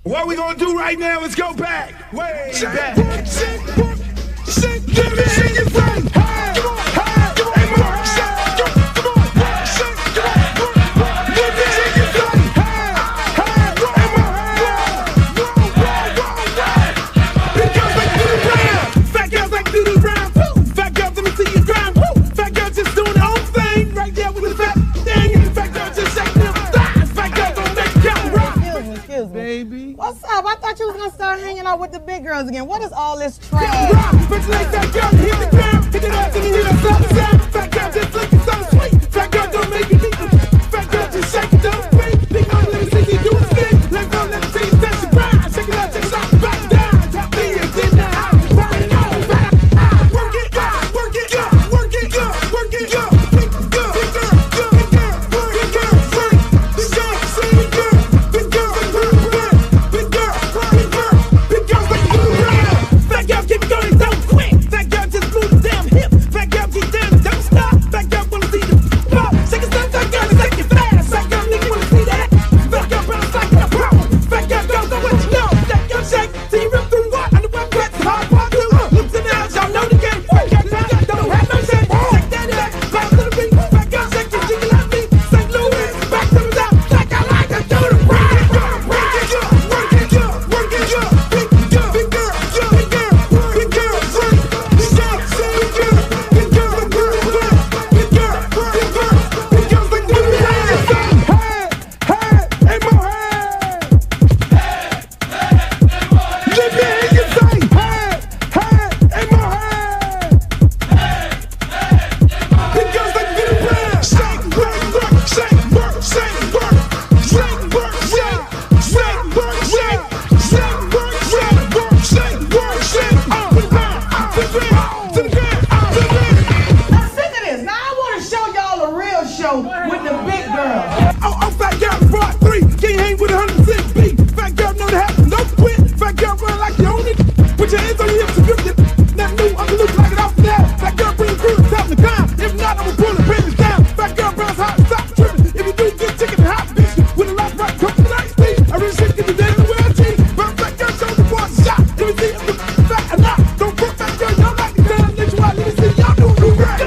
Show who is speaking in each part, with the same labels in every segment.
Speaker 1: What we gonna do right now is go back, way back.
Speaker 2: Give me your friend. Hey, come on, hey, come on, come on, come on, give me your friend. Hey, big girls like to do the round, fat girls like to do the round. Fat girls, let me see you grind. Fat girls just doing their own thing right there with the fat thing. Fat girls just shaking them thighs. Fat girls don't make it count right.
Speaker 3: Excuse me.
Speaker 1: Baby.
Speaker 3: What's up? I thought you was gonna start hanging out with the big girls again. What is all this trash?
Speaker 2: Bitch like that girl, hit the ground, hit it up and hit us up and down. Fat girl just looking so sweet. Fat girl don't make it eat. Fat girl just shake it, don't speak. Big girl, let me see you do a thing. Let go, let me see you touch the ground. Shake it out, shake it out, back down. Drop me in the house, burn it all back. Work it, work it, work it, work it, big girl, big girl, big girl, big girl, big girl, big girl, big girl, big girl, big girl, big girls like to do the round. Fat girl keep going, don't quit. Fat girl just move the damn hip. Fat girl keep down, don't stop. Fat girl wanna see the pop. Shake it, stop, fat girl, shake it fast. Fat girl nigga wanna see that. Fat girl bounce like a pro. Fat girl don't know what you know. Fat girl shake till you rip through what? On the web wet, hard part two. Looks in the house, y'all know the game. Fat girl don't have no shame. Shake that back, bounce to the beat. Fat girl shake it, jiggle at me. St. Louis, back to the top. Like I like to do the round. Work it, work it, work it, big girl, big girl, big girl, big girl, big girl, big girl, big girl, big girl, big girl, big girl, big girls like to do the round. Hey, hey, more hey. Let me hear you say, hey, more hey. Big girls like to do the round. Shake, work, shake, work, shake, work, shake, work, shake, shake, work, shake, shake, work, shake, work, shake, work, shake. To the ground, to the ground, to the ground, to the ground.
Speaker 3: I'm sick of this. Now I want to show y'all a real show with the big girls.
Speaker 2: Oh, fat girl, part 3. Can't hang with 106 beat. Fat girl know the happen, no quit. Fat girl run like you own it. Put your hands on your hips and grip it. Not new, I'm look like it off the now. Fat girl bring the crew to top the ground. If not, I'ma pull the business down. Fat girl bounce hot, stop tripping. If you do get chicken and hot bitch with a lot right, come to the night speed. I really shit get the day in the world G. Bounce fat girl, show the boy a shot. Let me see if the fat or not. Don't put fat girl, y'all like the damn let you out. Let me see y'all do the rap.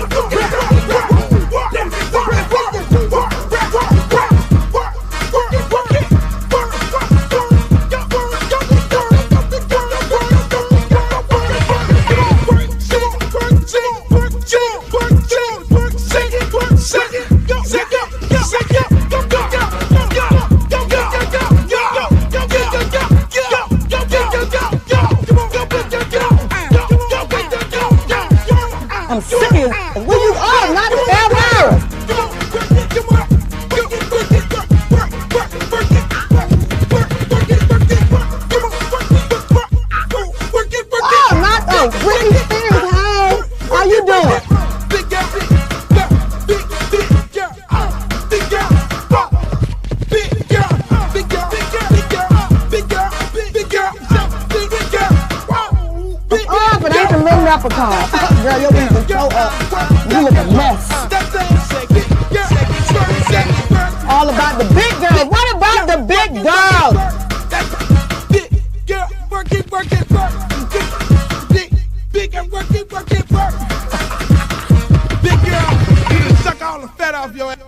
Speaker 3: I'm sick of it. Where you are? Not ever. Oh, not oh, Britney Spears. Hey, how you doing?
Speaker 2: Big girl, big girl, big girl, big girl, big girl, big girl, big girl, big girl, big girl.
Speaker 3: Oh, but I ain't the little leprechaun. Girl, your wings are so up. You look a mess. All about the big girls. What about the big girls?
Speaker 2: Big girl, work it, work it, work. Big girl, work it, work it, work. Big girl, you done suck all the fat off your ass.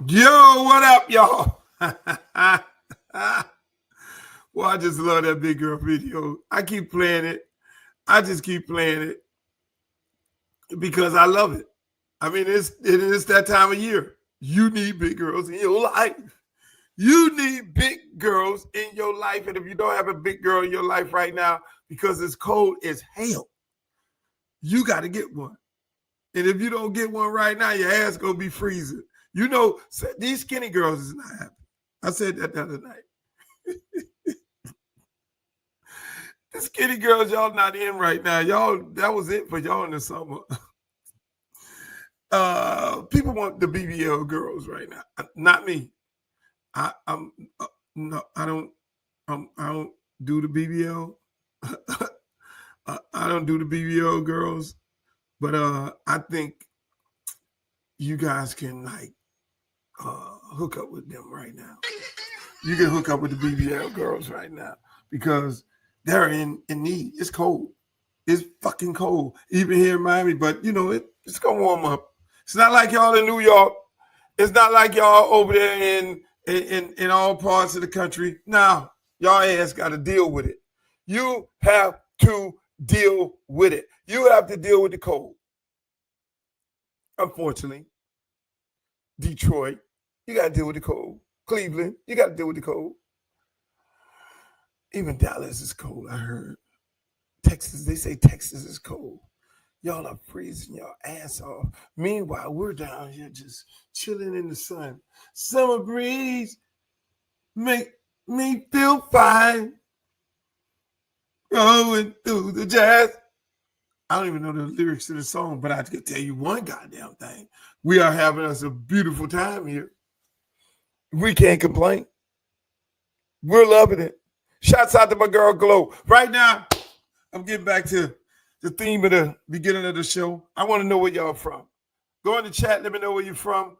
Speaker 1: Yo, what up, y'all? Well, I just love that big girl video. I keep playing it. I just keep playing it because I love it. I mean, it is that time of year. You need big girls in your life. You need big girls in your life. And if you don't have a big girl in your life right now, because it's cold as hell, you got to get one. And if you don't get one right now, your ass going to be freezing. You know, these skinny girls is not happy. I said that the other night. The skinny girls, y'all not in right now. Y'all, that was it for y'all in the summer. People want the BBL girls right now. Not me. I don't do the BBL. I don't do the BBL girls, but I think you guys can like hook up with them right now. You can hook up with the BBL girls right now because they're in need. It's cold. It's fucking cold, even here in Miami. But, you know, it's going to warm up. It's not like y'all in New York. It's not like y'all over there in all parts of the country. Now, y'all ass got to deal with it. You have to deal with it. You have to deal with the cold. Unfortunately, Detroit, you got to deal with the cold. Cleveland, you got to deal with the cold. Even Dallas is cold, I heard. Texas, they say Texas is cold. Y'all are freezing your ass off. Meanwhile, we're down here just chilling in the sun. Summer breeze make me feel fine. Going through the jazz. I don't even know the lyrics to the song, but I can tell you one goddamn thing. We are having us a beautiful time here. We can't complain. We're loving it. Shouts out to my girl Glow. Right now, I'm getting back to the theme of the beginning of the show. I want to know where y'all from. Go in the chat. Let me know where you're from.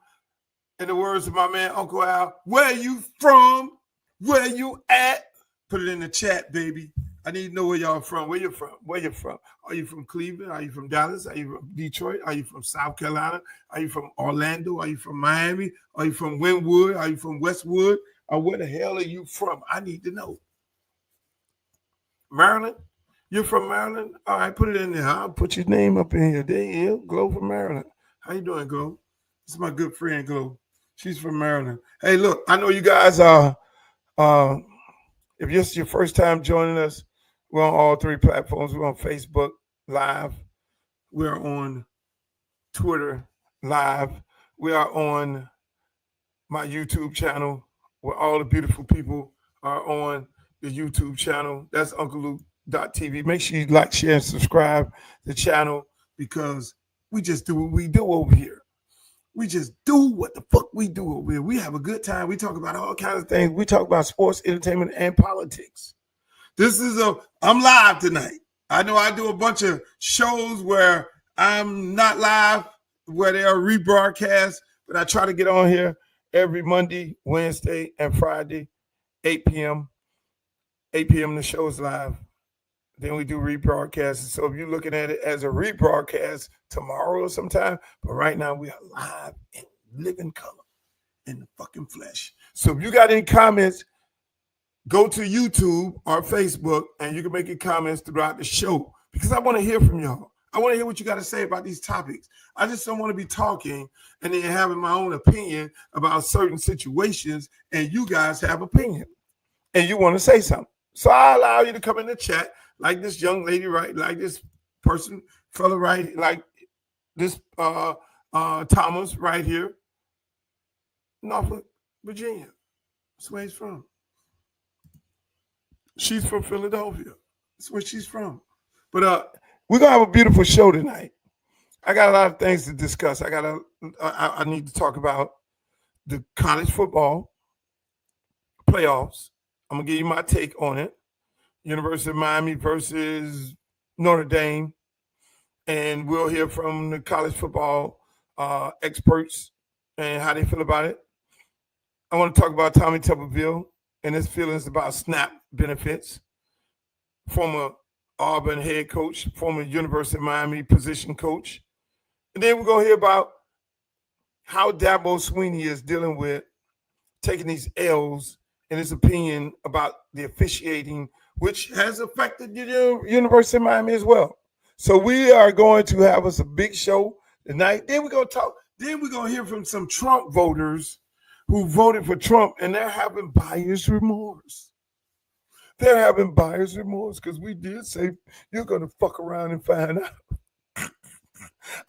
Speaker 1: In the words of my man, Uncle Al, where you from? Where you at? Put it in the chat, baby. I need to know where y'all from. Where you from? Where you from? Are you from Cleveland? Are you from Dallas? Are you from Detroit? Are you from South Carolina? Are you from Orlando? Are you from Miami? Are you from Wynwood? Are you from Westwood? Or where the hell are you from? I need to know. Maryland? You're from Maryland? All right, put it in there. I'll put your name up in here. There you go. Glow from Maryland. How you doing, Glow? This is my good friend, Glow. She's from Maryland. Hey, look, I know you guys are, if this is your first time joining us, we're on all three platforms. We're on Facebook Live. We're on Twitter Live. We are on my YouTube channel where all the beautiful people are on the YouTube channel. That's UncleLuke.tv. Make sure you like, share, and subscribe to the channel because we just do what we do over here. We just do what the fuck we do over here. We have a good time. We talk about all kinds of things. We talk about sports, entertainment, and politics. I'm live tonight. I know I do a bunch of shows where I'm not live, where they are rebroadcast, but I try to get on here every Monday, Wednesday, and Friday, 8 p.m. 8 p.m. the show is live. Then we do rebroadcasts. So if you're looking at it as a rebroadcast tomorrow or sometime, but right now we are live in living color in the fucking flesh. So if you got any comments, go to YouTube or Facebook and you can make your comments throughout the show because I want to hear from y'all. I want to hear what you got to say about these topics. I just don't want to be talking and then having my own opinion about certain situations and you guys have opinion and you want to say something. So I allow you to come in the chat like this young lady, right? Like this fella, right? Like this Thomas right here, Norfolk, Virginia. That's where he's from. She's from Philadelphia. That's where she's from. But we're gonna have a beautiful show tonight. I got a lot of things to discuss. I need to talk about the college football playoffs. I'm gonna give you my take on it. University of Miami versus Notre Dame. And we'll hear from the college football experts and how they feel about it. I want to talk about Tommy Tuberville and his feelings about SNAP benefits. Former Auburn head coach, former University of Miami position coach. And then we're going to hear about how Dabo Swinney is dealing with taking these L's and his opinion about the officiating, which has affected the University of Miami as well. So we are going to have us a big show tonight. Then we're going to talk. Then we're going to hear from some Trump voters who voted for Trump, and they're having buyer's remorse. They're having buyer's remorse because we did say you're going to fuck around and find out.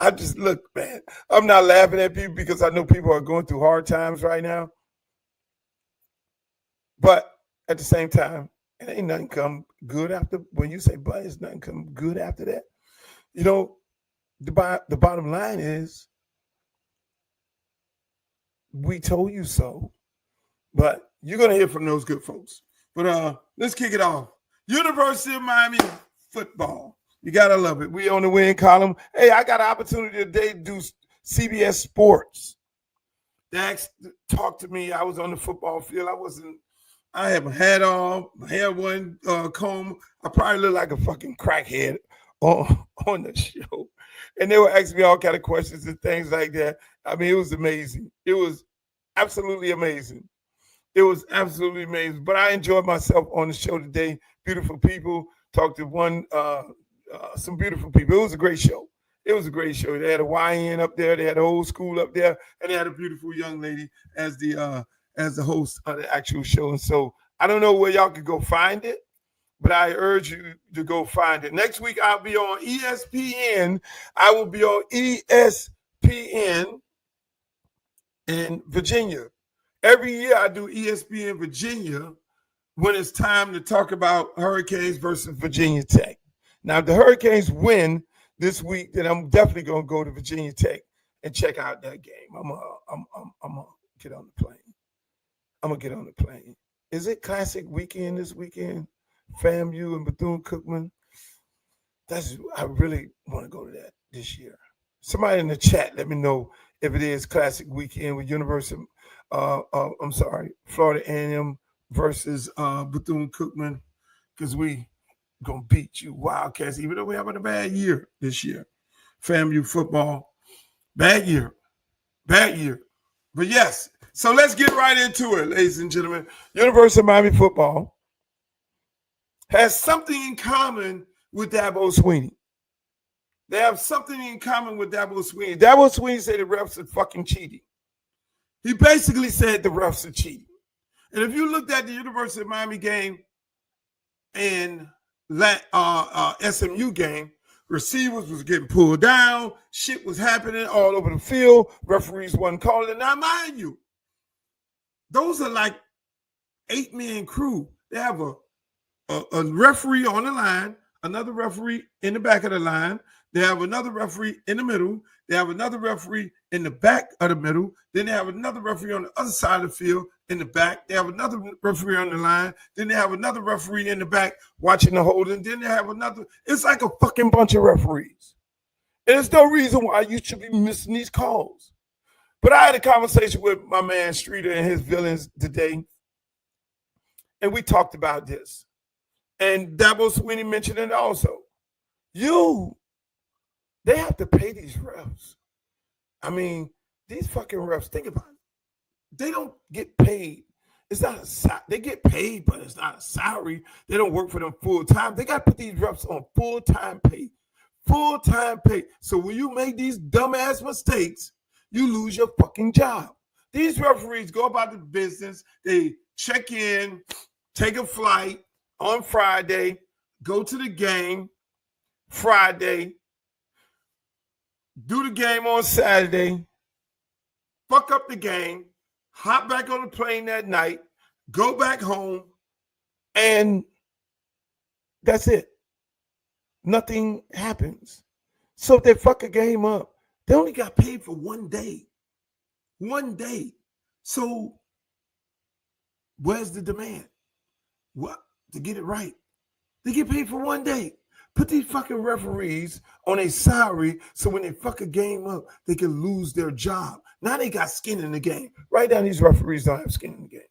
Speaker 1: I just look, man. I'm not laughing at people because I know people are going through hard times right now. But at the same time, it ain't nothing come good after when you say but it's nothing come good after that. You know, the bottom line is we told you so. But you're gonna hear from those good folks. But let's kick it off. University of Miami football. You gotta love it. We on the win column. Hey, I got an opportunity today to do CBS Sports. They asked, talked to me. I was on the football field. I had my hat on, my hair wasn't comb. I probably looked like a fucking crackhead on the show. And they were asking me all kind of questions and things like that. I mean, it was amazing. It was absolutely amazing. It was absolutely amazing. But I enjoyed myself on the show today. Beautiful people. Talked to some beautiful people. It was a great show. It was a great show. They had a YN up there. They had an old school up there, and they had a beautiful young lady as the host of the actual show. And so I don't know where y'all could go find it, but I urge you to go find it. Next week I'll be on ESPN. I will be on ESPN in Virginia. Every year I do ESPN Virginia when it's time to talk about Hurricanes versus Virginia Tech. Now, if the Hurricanes win this week, then I'm definitely going to go to Virginia Tech and check out that game. I'm gonna get on the plane. I'm gonna get on the plane. Is it Classic Weekend this weekend? FAMU and Bethune-Cookman. I really want to go to that this year. Somebody in the chat, let me know if it is Classic Weekend with Florida A&M versus Bethune-Cookman, because we gonna beat you Wildcats, even though we're having a bad year this year. FAMU football, bad year. But yes, so let's get right into it, ladies and gentlemen. University of Miami football has something in common with Dabo Swinney. They have something in common with Dabo Swinney. Dabo Swinney said the refs are fucking cheating. He basically said the refs are cheating. And if you looked at the University of Miami game and SMU game, receivers was getting pulled down, shit was happening all over the field, referees wasn't calling it. Now, mind you, those are like 8-man crew. They have a referee on the line, another referee in the back of the line. They have another referee in the middle. They have another referee in the back of the middle. Then they have another referee on the other side of the field in the back. They have another referee on the line. Then they have another referee in the back watching the holding. Then they have another. It's like a fucking bunch of referees. And there's no reason why you should be missing these calls. But I had a conversation with my man Streeter and his villains today, and we talked about this. And Dabo Swinney mentioned it also. They have to pay these refs. I mean, these fucking refs, think about it. They don't get paid. It's not they get paid, but it's not a salary. They don't work for them full time. They got to put these refs on full-time pay. Full-time pay. So when you make these dumbass mistakes, you lose your fucking job. These referees go about the business. They check in, take a flight on Friday, go to the game Friday, do the game on Saturday, fuck up the game, hop back on the plane that night, go back home, and that's it. Nothing happens. So if they fuck a game up, they only got paid for 1 day. 1 day. So where's the demand? What? To get it right. They get paid for 1 day. Put these fucking referees on a salary so when they fuck a game up, they can lose their job. Now they got skin in the game. Right now, these referees don't have skin in the game.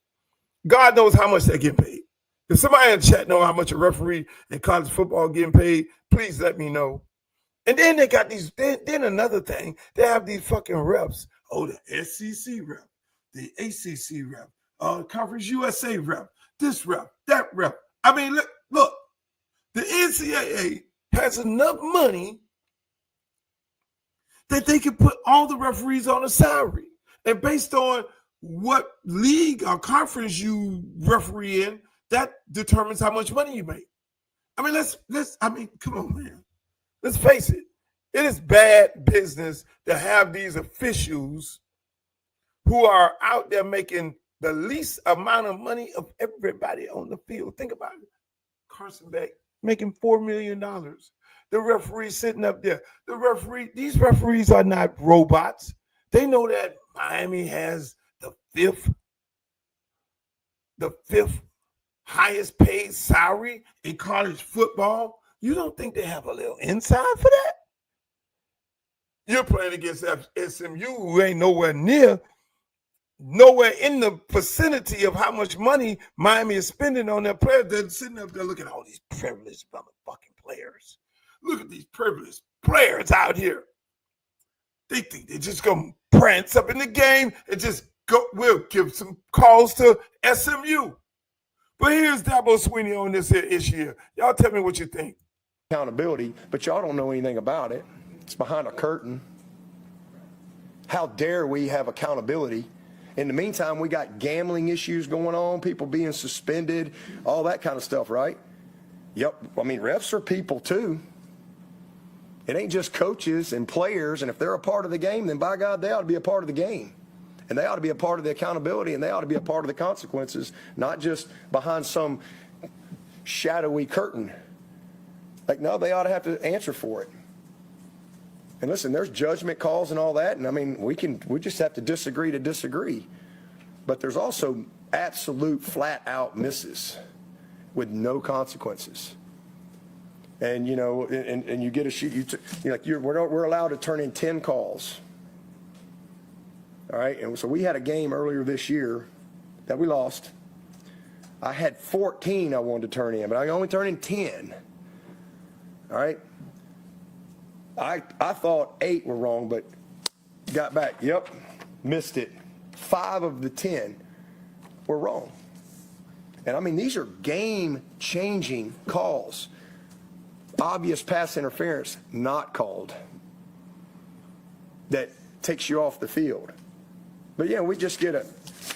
Speaker 1: God knows how much they get paid. If somebody in the chat know how much a referee in college football getting paid, please let me know. And then they got these, then another thing, they have these fucking reps. Oh, the SEC rep, the ACC rep, Conference USA rep, this rep, that rep. I mean, look. The NCAA has enough money that they can put all the referees on a salary. And based on what league or conference you referee in, that determines how much money you make. I mean, come on, man. Let's face it. It is bad business to have these officials who are out there making the least amount of money of everybody on the field. Think about it. Carson Beck making $4 million. The referee sitting up there. These referees are not robots. They know that Miami has the fifth highest paid salary in college football. You don't think they have a little inside for that? You're playing against SMU, who ain't nowhere near nowhere in the vicinity of how much money Miami is spending on their players. They're sitting up there looking at all these privileged motherfucking players. Look at these privileged players out here. They think they're just going to prance up in the game and just go. We'll give some calls to SMU. But here's Dabo Swinney on this issue. Y'all tell me what you think.
Speaker 4: Accountability, but y'all don't know anything about it. It's behind a curtain. How dare we have accountability? In the meantime, we got gambling issues going on, people being suspended, all that kind of stuff, right? Yep. I mean, refs are people too. It ain't just coaches and players, and if they're a part of the game, then by God, they ought to be a part of the game. And they ought to be a part of the accountability, and they ought to be a part of the consequences, not just behind some shadowy curtain. Like, no, they ought to have to answer for it. And listen, there's judgment calls and all that, and I mean, we just have to disagree to disagree. But there's also absolute flat-out misses with no consequences. And you know, and you get a sheet. We're allowed to turn in 10 calls. All right, and so we had a game earlier this year that we lost. I had 14 I wanted to turn in, but I only turned in 10. All right. I thought 8 were wrong, but got back. Yep, missed it. 5 of the 10 were wrong. And I mean, these are game-changing calls. Obvious pass interference not called. That takes you off the field. But yeah, we just get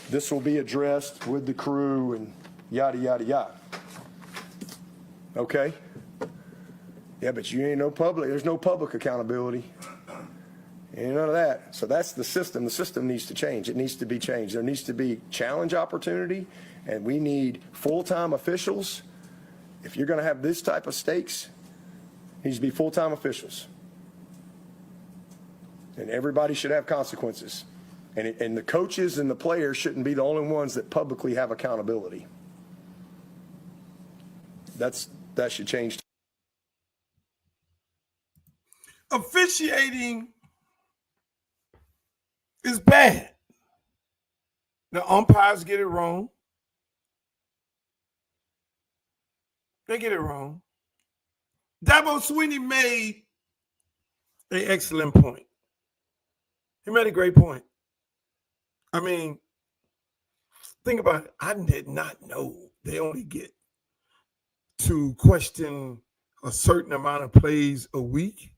Speaker 4: this will be addressed with the crew and yada, yada, yada. Okay? Yeah, but you ain't no public, there's no public accountability. Ain't none of that. So that's the system. The system needs to change. It needs to be changed. There needs to be challenge opportunity, and we need full-time officials. If you're going to have this type of stakes, it needs to be full-time officials. And everybody should have consequences. And the coaches and the players shouldn't be the only ones that publicly have accountability. That should change.
Speaker 1: Officiating is bad. The umpires get it wrong. They get it wrong. Dabo Swinney made an excellent point. He made a great point. I mean, think about it. I did not know they only get to question a certain amount of plays a week.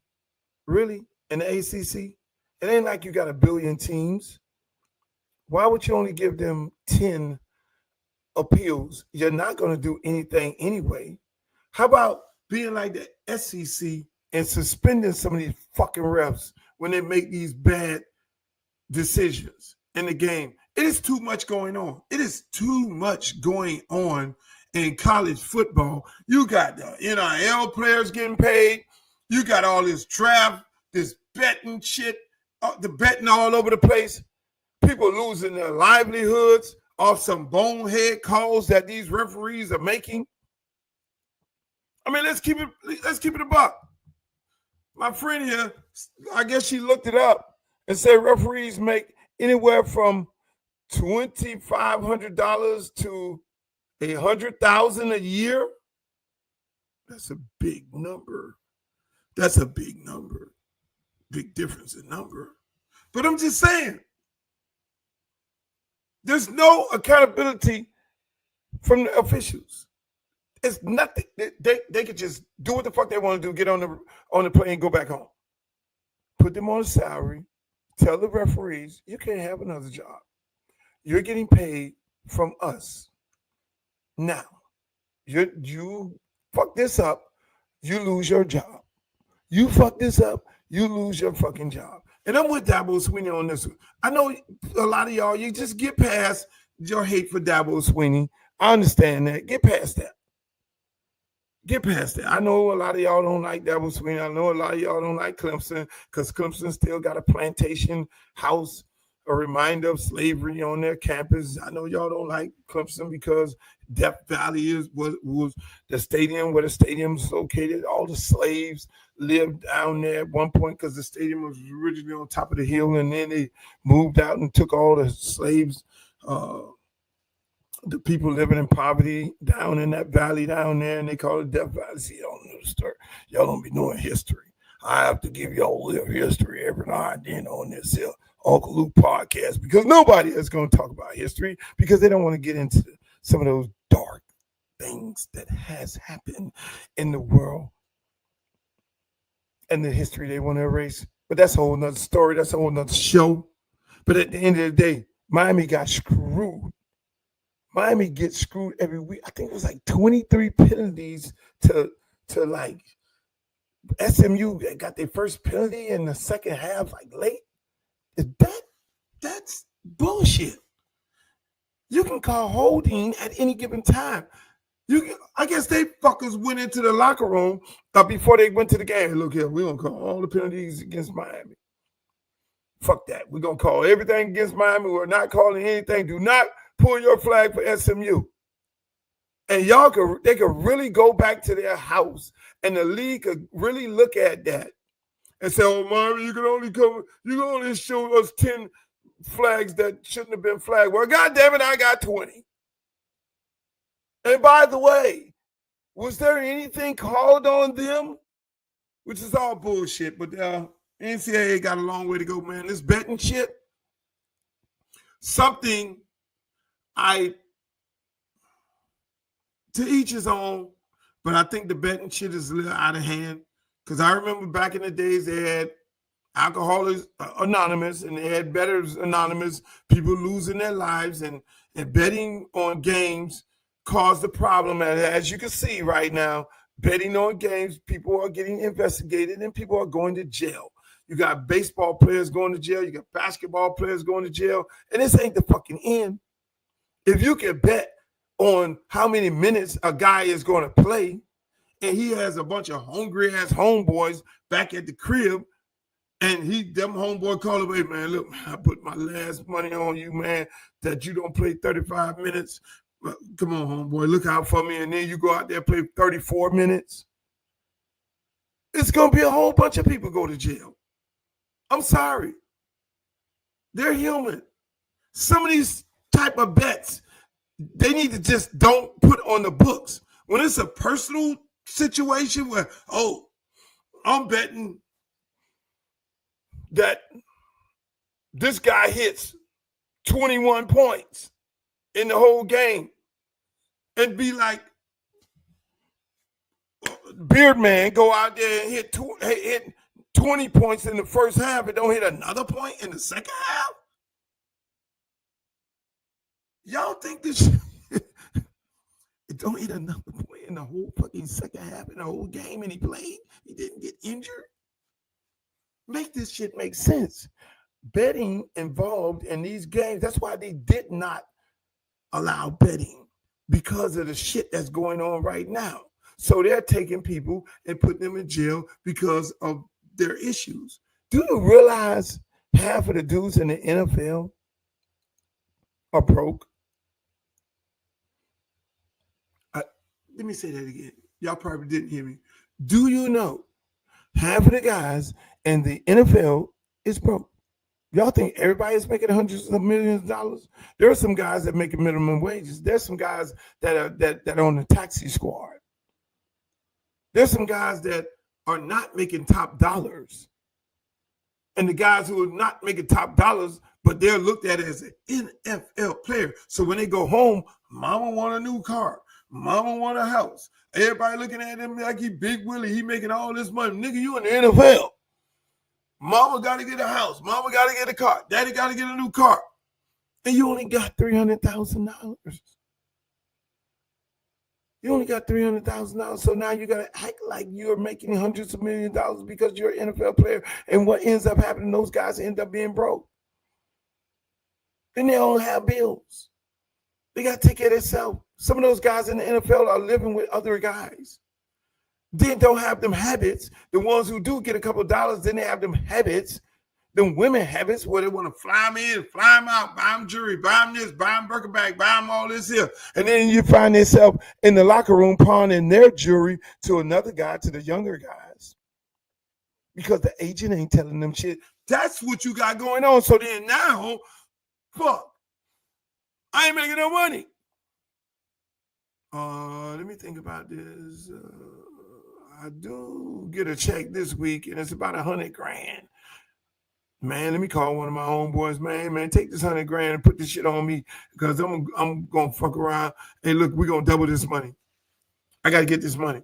Speaker 1: Really? In the ACC? It ain't like you got a billion teams. Why would you only give them 10 appeals? You're not going to do anything anyway. How about being like the SEC and suspending some of these fucking refs when they make these bad decisions in the game? It is too much going on. It is too much going on in college football. You got the NIL players getting paid. You got all this draft, this betting shit, the betting all over the place. People losing their livelihoods off some bonehead calls that these referees are making. I mean, let's keep it a buck. My friend here, I guess she looked it up and said referees make anywhere from $2,500 to $100,000 a year. That's a big number. That's a big number. Big difference in number. But I'm just saying, there's no accountability from the officials. It's nothing. They could just do what the fuck they want to do, get on the plane and go back home. Put them on a salary. Tell the referees, you can't have another job. You're getting paid from us. Now, you fuck this up, you lose your job. You fuck this up, you lose your fucking job. And I'm with Dabo Swinney on this one. I know a lot of y'all, you just get past your hate for Dabo Swinney. I understand that. Get past that. Get past that. I know a lot of y'all don't like Dabo Swinney. I know a lot of y'all don't like Clemson because Clemson still got a plantation house a reminder of slavery on their campus. I know y'all don't like Clemson because Death Valley was the stadium where the stadium's located. All the slaves lived down there at one point because the stadium was originally on top of the hill, and then they moved out and took all the slaves, the people living in poverty down in that valley down there, and they call it Death Valley. See, y'all don't know the story. Y'all don't be knowing history. I have to give y'all a little history every now and then on this Uncle Luke podcast because nobody is going to talk about history because they don't want to get into some of those dark things that has happened in the world and the history they want to erase. But that's a whole nother story. That's a whole nother show. But at the end of the day, Miami got screwed. Miami gets screwed every week. I think it was like 23 penalties to like SMU got their first penalty in the second half, like late. That's bullshit. You can call holding at any given time. I guess they fuckers went into the locker room before they went to the game. Look here, we're gonna call all the penalties against Miami. Fuck that. We're gonna call everything against Miami. We're not calling anything. Do not pull your flag for SMU. And they could really go back to their house, and the league could really look at that and say, "Oh, Miami, you can only show us 10 flags that shouldn't have been flagged. Well, goddamn it, I got 20." And by the way, was there anything called on them? Which is all bullshit. But NCAA got a long way to go, man. This betting shit, something to each his own, but I think the betting shit is a little out of hand. Because I remember back in the days, they had Alcoholics Anonymous and they had Bettors Anonymous, people losing their lives, and betting on games caused the problem. And as you can see right now, betting on games, people are getting investigated and people are going to jail. You got baseball players going to jail. You got basketball players going to jail. And this ain't the fucking end. If you can bet on how many minutes a guy is going to play, and he has a bunch of hungry ass homeboys back at the crib, and them homeboy call him, "Hey man, look, I put my last money on you, man, that you don't play 35 minutes. Come on, homeboy, look out for me." And then you go out there and play 34 minutes. It's going to be a whole bunch of people go to jail. I'm sorry. They're human. Some of these type of bets, they need to just don't put on the books. When it's a personal situation where, oh, I'm betting that this guy hits 21 points in the whole game, and be like, Beardman go out there and hit 20 points in the first half and don't hit another point in the second half? Y'all think this it don't hit another point in the whole fucking second half in the whole game and he played? He didn't get injured? Make this shit make sense. Betting involved in these games, that's why they did not allow betting, because of the shit that's going on right now. So they're taking people and putting them in jail because of their issues. Do you realize half of the dudes in the NFL are broke? Let me say that again. Y'all probably didn't hear me. Do you know half of the guys in the NFL is broke? Y'all think everybody is making hundreds of millions of dollars? There are some guys that make minimum wages. There's some guys that are on the taxi squad. There's some guys that are not making top dollars. And the guys who are not making top dollars, but they're looked at as an NFL player. So when they go home, mama want a new car. Mama want a house. Everybody looking at him like he Big Willie. He making all this money. Nigga, you in the NFL. Mama got to get a house. Mama got to get a car. Daddy got to get a new car. And you only got $300,000. You only got $300,000. So now you got to act like you're making hundreds of millions of dollars because you're an NFL player. And what ends up happening, those guys end up being broke. Then they don't have bills. They got to take care of themselves. Some of those guys in the NFL are living with other guys. Then don't have them habits. The ones who do get a couple of dollars, then they have them habits them women habits where they want to fly them in, fly them out, buy them jewelry, buy them this, buy them Birkenback, buy them all this here. And then you find yourself in the locker room pawning their jewelry to another guy, to the younger guys. Because the agent ain't telling them shit. That's what you got going on. So then now, fuck, I ain't making no money. Let me think about this. I do get a check this week, and it's about $100,000. Man, let me call one of my homeboys. Man, take this $100,000 and put this shit on me because I'm gonna fuck around. Hey, look, we're gonna double this money. I gotta get this money.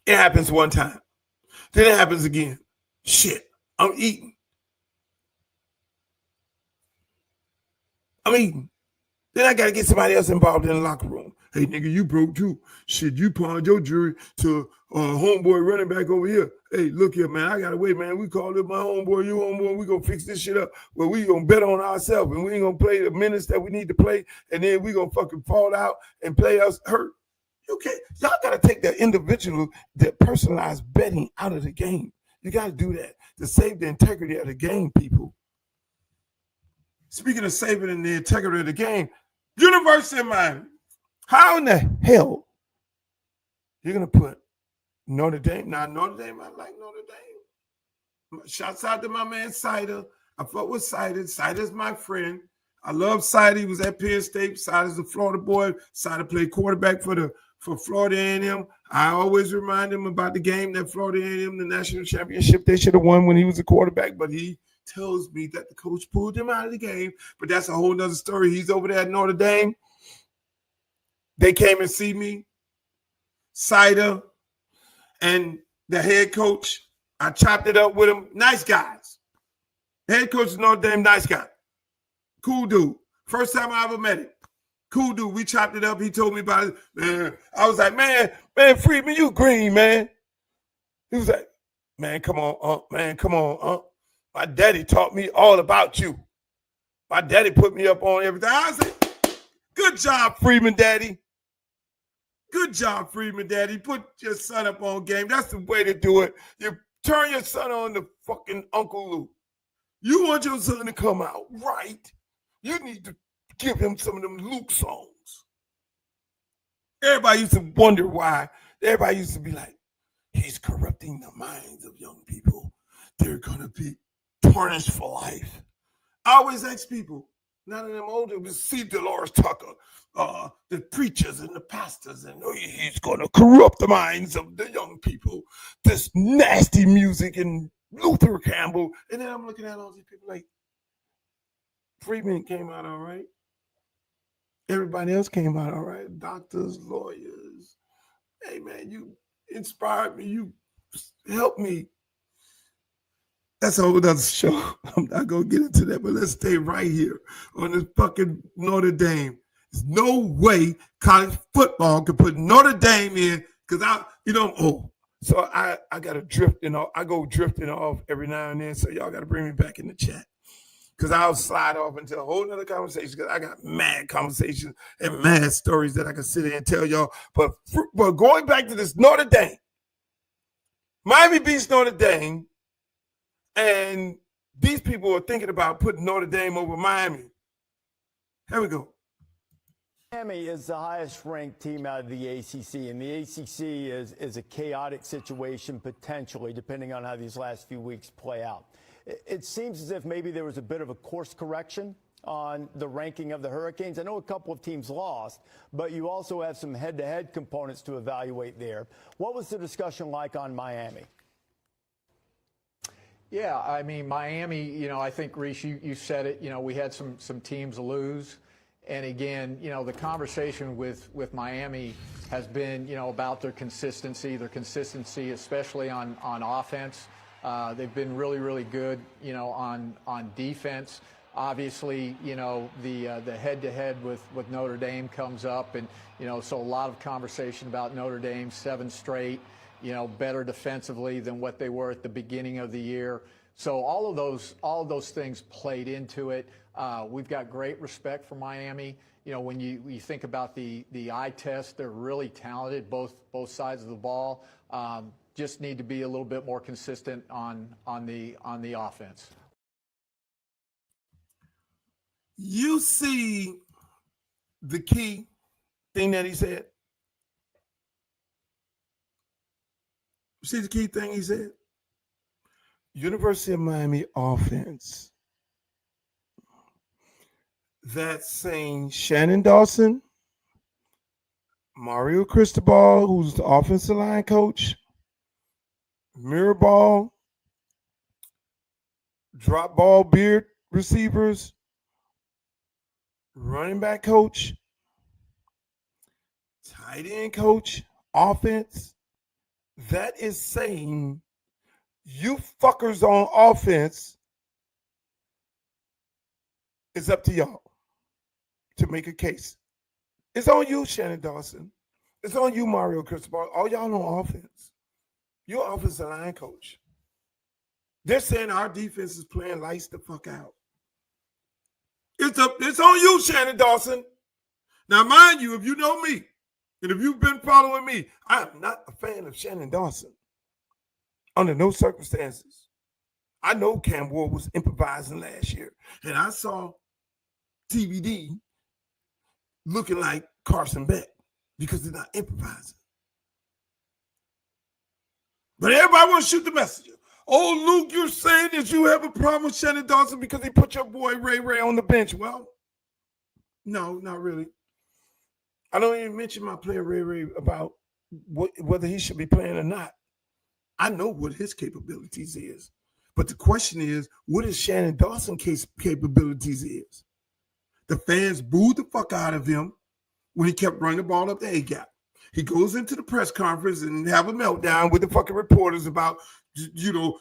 Speaker 1: It happens one time. Then it happens again. Shit, I'm eating. Then I gotta get somebody else involved in the locker room. Hey, nigga, you broke too. Shit, you pawned your jewelry to homeboy running back over here. Hey, look here, man. I gotta wait, man. We called up my homeboy, you homeboy. We gonna fix this shit up. Well, we gonna bet on ourselves, and we ain't gonna play the minutes that we need to play, and then we gonna fucking fall out and play us hurt. Okay, y'all gotta take that individual, that personalized betting out of the game. You gotta do that to save the integrity of the game, people. Speaking of saving the integrity of the game, University of Miami. How in the hell you're going to put Notre Dame? Now, Notre Dame, I like Notre Dame. Shouts out to my man, Sider. I fuck with Sider. Sider's my friend. I love Sider. He was at Penn State. Sider's a Florida boy. Sider played quarterback for Florida A&M. I always remind him about the game that Florida A&M, the national championship, they should have won when he was a quarterback, but he tells me that the coach pulled him out of the game. But that's a whole nother story. He's over there at Notre Dame. They came and see me, Sider, and the head coach. I chopped it up with him. Nice guys. The head coach is Notre Dame, nice guy. Cool dude. First time I ever met him. Cool dude. We chopped it up. He told me about it. Man, I was like, man, Freeman, you green, man. He was like, man, come on, man, come on, My daddy taught me all about you. My daddy put me up on everything. I said, good job, Freeman, daddy. Good job, Freeman, daddy. Put your son up on game. That's the way to do it. You turn your son on to fucking Uncle Luke. You want your son to come out right. You need to give him some of them Luke songs. Everybody used to wonder why. Everybody used to be like, he's corrupting the minds of young people. They're going to be tarnished for life. I always ask people, none of them older, we see Dolores Tucker, the preachers and the pastors, and he's going to corrupt the minds of the young people. This nasty music and Luther Campbell. And then I'm looking at all these people like, Freeman came out all right. Everybody else came out all right. Doctors, lawyers. Hey, man, you inspired me. You helped me. That's a whole other show. I'm not going to get into that, but let's stay right here on this fucking Notre Dame. There's no way college football could put Notre Dame in because so I got to drifting off. I go drifting off every now and then, so y'all got to bring me back in the chat because I'll slide off into a whole nother conversation because I got mad conversations and mad stories that I can sit here and tell y'all. But going back to this Notre Dame, Miami beats Notre Dame, and these people are thinking about putting Notre Dame over Miami. Here we go.
Speaker 5: Miami is the highest-ranked team out of the ACC, and the ACC is a chaotic situation potentially, depending on how these last few weeks play out. It seems as if maybe there was a bit of a course correction on the ranking of the Hurricanes. I know a couple of teams lost, but you also have some head-to-head components to evaluate there. What was the discussion like on Miami?
Speaker 6: Yeah, I mean, Miami, I think, Reese, you said it, we had some teams lose. And again, the conversation with Miami has been, about their consistency especially on offense. They've been really, really good, on defense. Obviously, the head-to-head with Notre Dame comes up, and, so a lot of conversation about Notre Dame, 7 straight, better defensively than what they were at the beginning of the year. So all of those things played into it. We've got great respect for Miami. When you think about the eye test, they're really talented, both sides of the ball. just need to be a little bit more consistent on the offense.
Speaker 1: You see the key thing that he said? See the key thing he said? University of Miami offense. That's saying Shannon Dawson, Mario Cristobal, who's the offensive line coach, mirror ball, drop ball, beard receivers, running back coach, tight end coach, offense. That is saying you fuckers on offense, it's up to y'all to make a case. It's on you, Shannon Dawson. It's on you, Mario Cristobal. All y'all on offense. You're offensive line coach. They're saying our defense is playing lights the fuck out. It's on you, Shannon Dawson. Now, mind you, if you know me, and if you've been following me, I am not a fan of Shannon Dawson. Under no circumstances. I know Cam Ward was improvising last year, and I saw TBD looking like Carson Beck because they're not improvising. But everybody want to shoot the messenger. Oh, Luke, you're saying that you have a problem with Shannon Dawson because he put your boy Ray on the bench. Well, no, not really. I don't even mention my player Ray about whether he should be playing or not. I know what his capabilities is. But the question is, what is Shannon Dawson's capabilities is? The fans booed the fuck out of him when he kept running the ball up the A-gap. He goes into the press conference and have a meltdown with the fucking reporters about,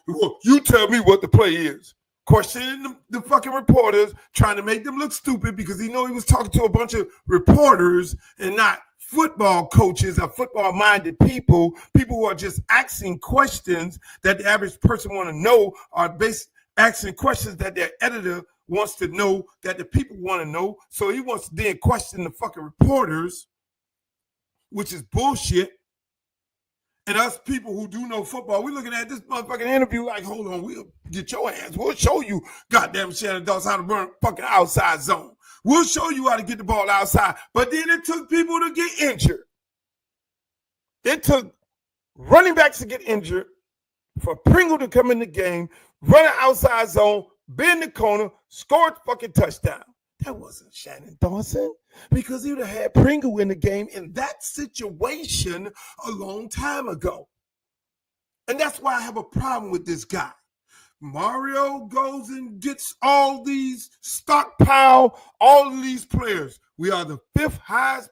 Speaker 1: well, you tell me what the play is. Questioning the fucking reporters, trying to make them look stupid because he know he was talking to a bunch of reporters and not football coaches or football-minded people who are just asking questions that the average person want to know, or asking questions that their editor wants to know, that the people want to know. So he wants to then question the fucking reporters, which is bullshit. And us people who do know football, we're looking at this motherfucking interview like, hold on, we'll get your ass. We'll show you, goddamn Shannon Dawson, how to run fucking outside zone. We'll show you how to get the ball outside. But then it took people to get injured. It took running backs to get injured, for Pringle to come in the game, run an outside zone, bend the corner, score a fucking touchdown. That wasn't Shannon Dawson, because he would have had Pringle in the game in that situation a long time ago. And that's why I have a problem with this guy. Mario goes and gets all these stockpile, all of these players. We are the fifth highest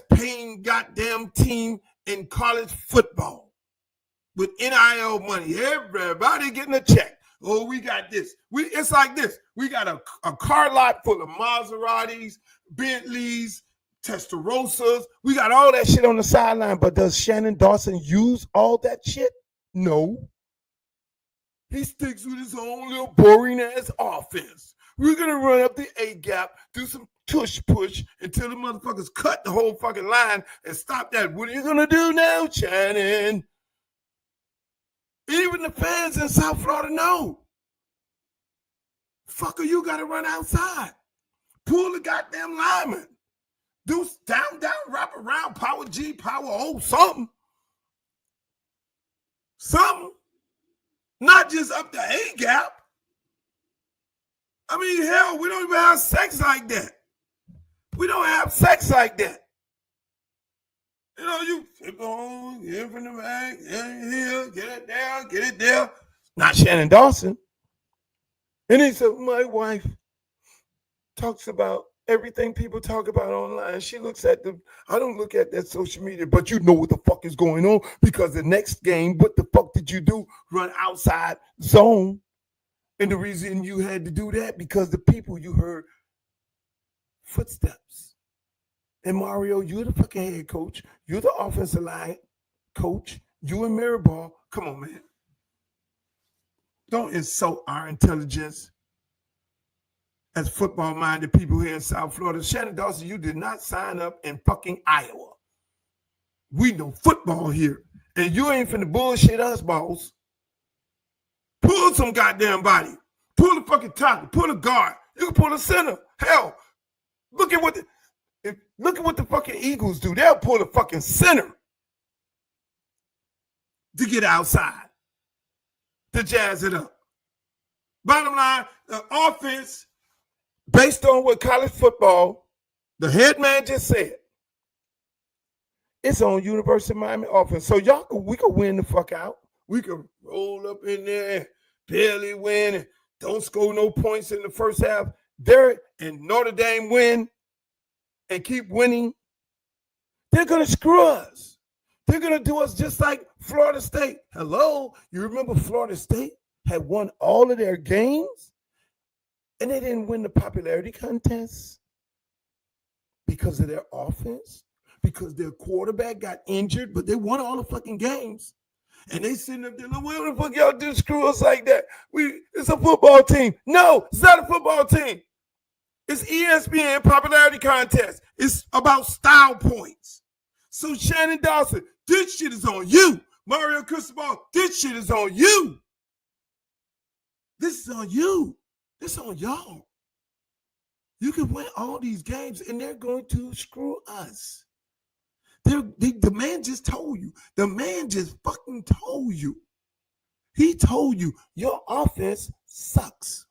Speaker 1: paying goddamn team in college football with NIL money. Everybody getting a check. Oh, we got this. It's like this. We got a car lot full of Maseratis, Bentleys, Testarossas. We got all that shit on the sideline. But does Shannon Dawson use all that shit? No. He sticks with his own little boring-ass offense. We're going to run up the A-gap, do some tush push until the motherfuckers cut the whole fucking line and stop that. What are you going to do now, Shannon? Even the fans in South Florida know. Fucker, you got to run outside. Pull the goddamn lineman. Do down, wrap around, power G, power O, something. Something. Not just up the A-gap. I mean, hell, we don't even have sex like that. We don't have sex like that. You know, you flip on, get it from the back, get it here, get it there. Not Shannon Dawson. And he said, my wife talks about everything people talk about online. She looks at I don't look at that social media, but you know what the fuck is going on, because the next game, what the fuck did you do? Run outside zone. And the reason you had to do that, because the people you heard footsteps. And Mario, you're the fucking head coach. You're the offensive line coach. You and Mirabal. Come on, man. Don't insult our intelligence as football-minded people here in South Florida. Shannon Dawson, you did not sign up in fucking Iowa. We know football here. And you ain't finna bullshit us, boss. Pull some goddamn body. Pull the fucking tackle. Pull a guard. You can pull a center. Hell, look at what the fucking Eagles do. They'll pull the fucking center to get outside, to jazz it up. Bottom line, the offense, based on what college football, the head man just said, it's on University of Miami offense. So we could win the fuck out. We could roll up in there and barely win and don't score no points in the first half. And Notre Dame win and keep winning. They're going to screw us. They're going to do us just like Florida State. Hello? You remember Florida State had won all of their games and they didn't win the popularity contest because of their offense, because their quarterback got injured, but they won all the fucking games. And they sitting up there, like, what the fuck y'all do screw us like that? It's a football team. No, it's not a football team. It's ESPN popularity contest. It's about style points. So Shannon Dawson, this shit is on you. Mario Cristobal, this shit is on you. This is on you. This is on y'all. You can win all these games and they're going to screw us. The man just told you. The man just fucking told you. He told you your offense sucks.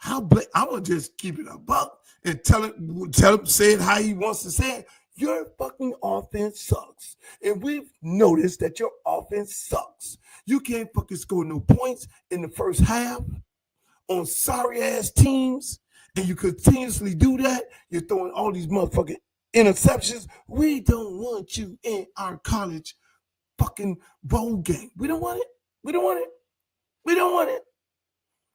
Speaker 1: I'm gonna just keep it a buck and tell him, say it how he wants to say it. Your fucking offense sucks. And we've noticed that your offense sucks. You can't fucking score no points in the first half on sorry ass teams, and you continuously do that. You're throwing all these motherfucking interceptions. We don't want you in our college fucking bowl game. We don't want it. We don't want it. We don't want it.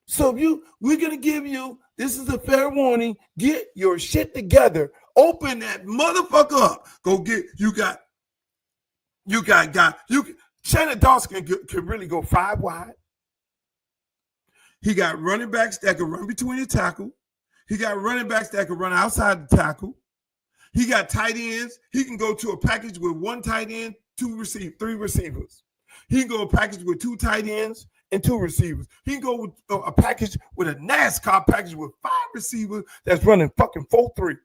Speaker 1: So we're going to give you, this is a fair warning, get your shit together. Open that motherfucker up. Go get, Shannon Dawson can really go 5 wide. He got running backs that can run between the tackle. He got running backs that can run outside the tackle. He got tight ends. He can go to a package with 1 tight end, 3 receivers. He can go a package with 2 tight ends and 2 receivers. He can go with a package with a NASCAR package with 5 receivers that's running fucking 4-3.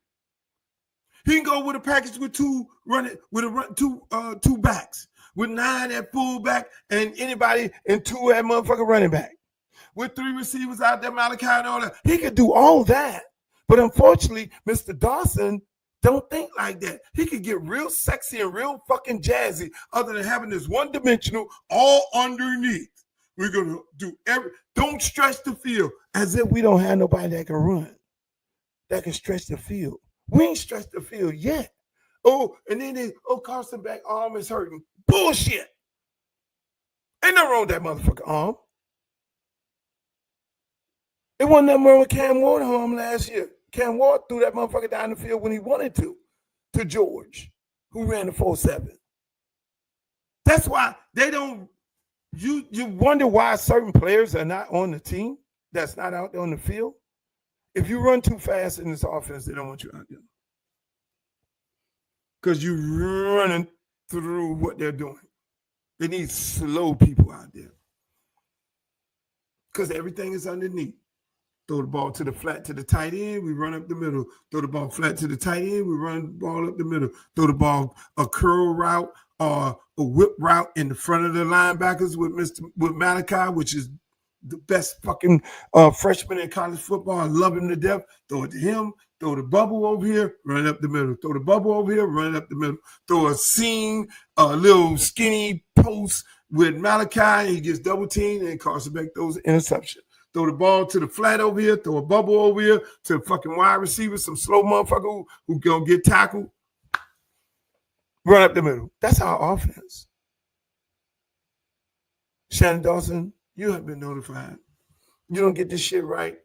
Speaker 1: He can go with a package with 2 backs, with 9 at fullback and anybody and 2 at motherfucking running back, with 3 receivers out there, Malachi and all that. He could do all that, but unfortunately, Mr. Dawson don't think like that. He could get real sexy and real fucking jazzy other than having this one-dimensional all underneath. We're going to do don't stretch the field as if we don't have nobody that can run, that can stretch the field. We ain't stretched the field yet. Oh, and then Carson back arm is hurting. Bullshit. Ain't nothing wrong with that motherfucking arm. It wasn't nothing wrong with Cam Ward's arm last year. Cam Ward threw that motherfucker down the field when he wanted to George, who ran the 4.7. That's why they don't, you wonder why certain players are not on the team, that's not out there on the field. If you run too fast in this offense, they don't want you out there. Because you're running through what they're doing. They need slow people out there. Because everything is underneath. Throw the ball to the flat to the tight end, we run up the middle. Throw the ball flat to the tight end, we run the ball up the middle. Throw the ball a curl route or a whip route in the front of the linebackers with Malachi, which is the best fucking freshman in college football. I love him to death. Throw it to him. Throw the bubble over here, run it up the middle. Throw the bubble over here, run it up the middle. Throw a seam, a little skinny post with Malachi, and he gets double teamed, and Carson Beck throws an interception. Throw the ball to the flat over here, throw a bubble over here to the fucking wide receiver, some slow motherfucker who gonna get tackled. Run up the middle. That's our offense. Shannon Dawson, you have been notified. You don't get this shit right,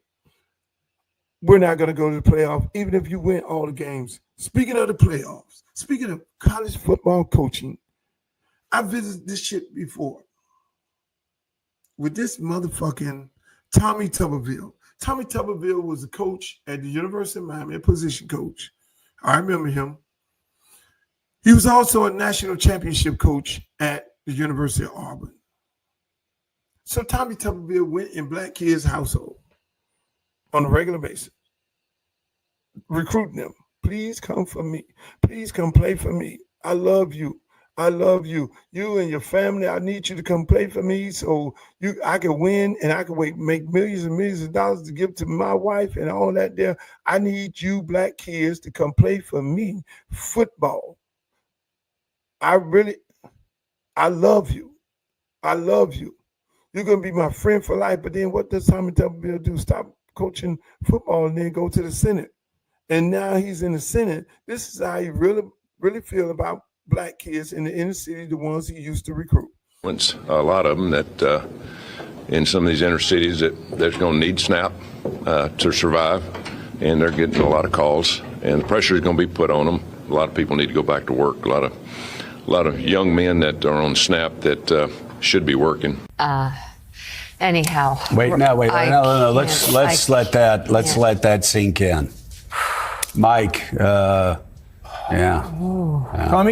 Speaker 1: we're not going to go to the playoff, even if you win all the games. Speaking of the playoffs, speaking of college football coaching, I visited this shit before with this motherfucking Tommy Tuberville. Tommy Tuberville was a coach at the University of Miami, a position coach. I remember him. He was also a national championship coach at the University of Auburn. So Tommy Tuberville went in black kids' household on a regular basis, recruiting them. Please come for me. Please come play for me. I love you. I love you. You and your family, I need you to come play for me so I can win and I can make millions and millions of dollars to give to my wife and all that there. I need you black kids to come play for me football. I love you. I love you. You're going to be my friend for life. But then what does Tommy Tuberville do? Stop coaching football and then go to the Senate. And now he's in the Senate. This is how he really, really feel about black kids in the inner city, the ones he used to recruit.
Speaker 7: A lot of them that in some of these inner cities that they're going to need SNAP to survive, and they're getting a lot of calls, and the pressure is going to be put on them. A lot of people need to go back to work. A lot of young men that are on SNAP that should be working.
Speaker 8: Anyhow.
Speaker 9: Wait, no. Let's let that sink in. Mike,
Speaker 10: Tommy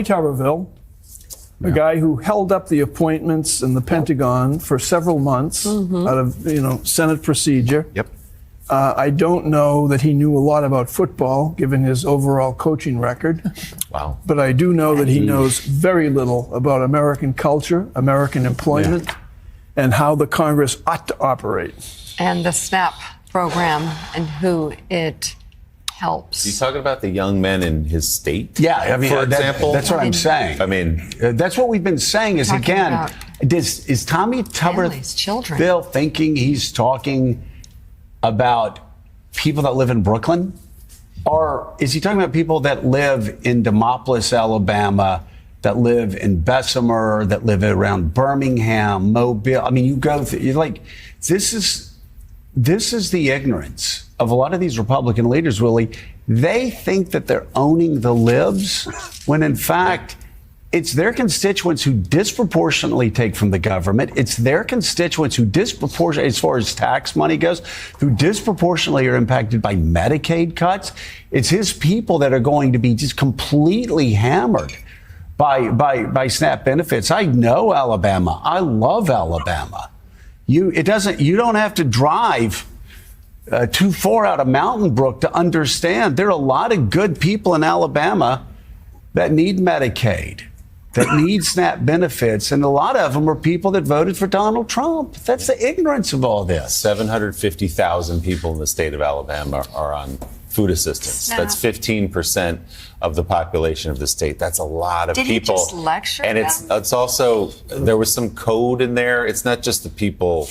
Speaker 10: Tuberville, a guy who held up the appointments in the Pentagon for several months out of Senate procedure.
Speaker 9: Yep.
Speaker 10: I don't know that he knew a lot about football, given his overall coaching record.
Speaker 9: Wow.
Speaker 10: But I do know that he knows very little about American culture, American employment, and how the Congress ought to operate.
Speaker 8: And the SNAP program and who it helps.
Speaker 11: He's talking about the young men in his state.
Speaker 9: Yeah, I mean,
Speaker 11: for example,
Speaker 9: that's what I'm saying.
Speaker 11: I mean,
Speaker 9: that's what we've been saying. Is again, is Tommy Tuberville thinking he's talking about people that live in Brooklyn, or is he talking about people that live in Demopolis, Alabama, that live in Bessemer, that live around Birmingham, Mobile? I mean, you're like, this is the ignorance of a lot of these Republican leaders, Willie. They think that they're owning the libs when in fact it's their constituents who disproportionately take from the government. It's their constituents who disproportionately, as far as tax money goes, who disproportionately are impacted by Medicaid cuts. It's his people that are going to be just completely hammered by SNAP benefits. I know Alabama. I love Alabama. You don't have to drive too far out of Mountain Brook to understand there are a lot of good people in Alabama that need Medicaid, that need SNAP benefits, and a lot of them are people that voted for Donald Trump. That's the ignorance of all this.
Speaker 11: 750,000 people in the state of Alabama are on food assistance.
Speaker 8: SNAP.
Speaker 11: That's 15% of the population of the state. That's a lot of
Speaker 8: Did
Speaker 11: people.
Speaker 8: he just lecture
Speaker 11: and
Speaker 8: them?
Speaker 11: it's also, there was some code in there. It's not just the people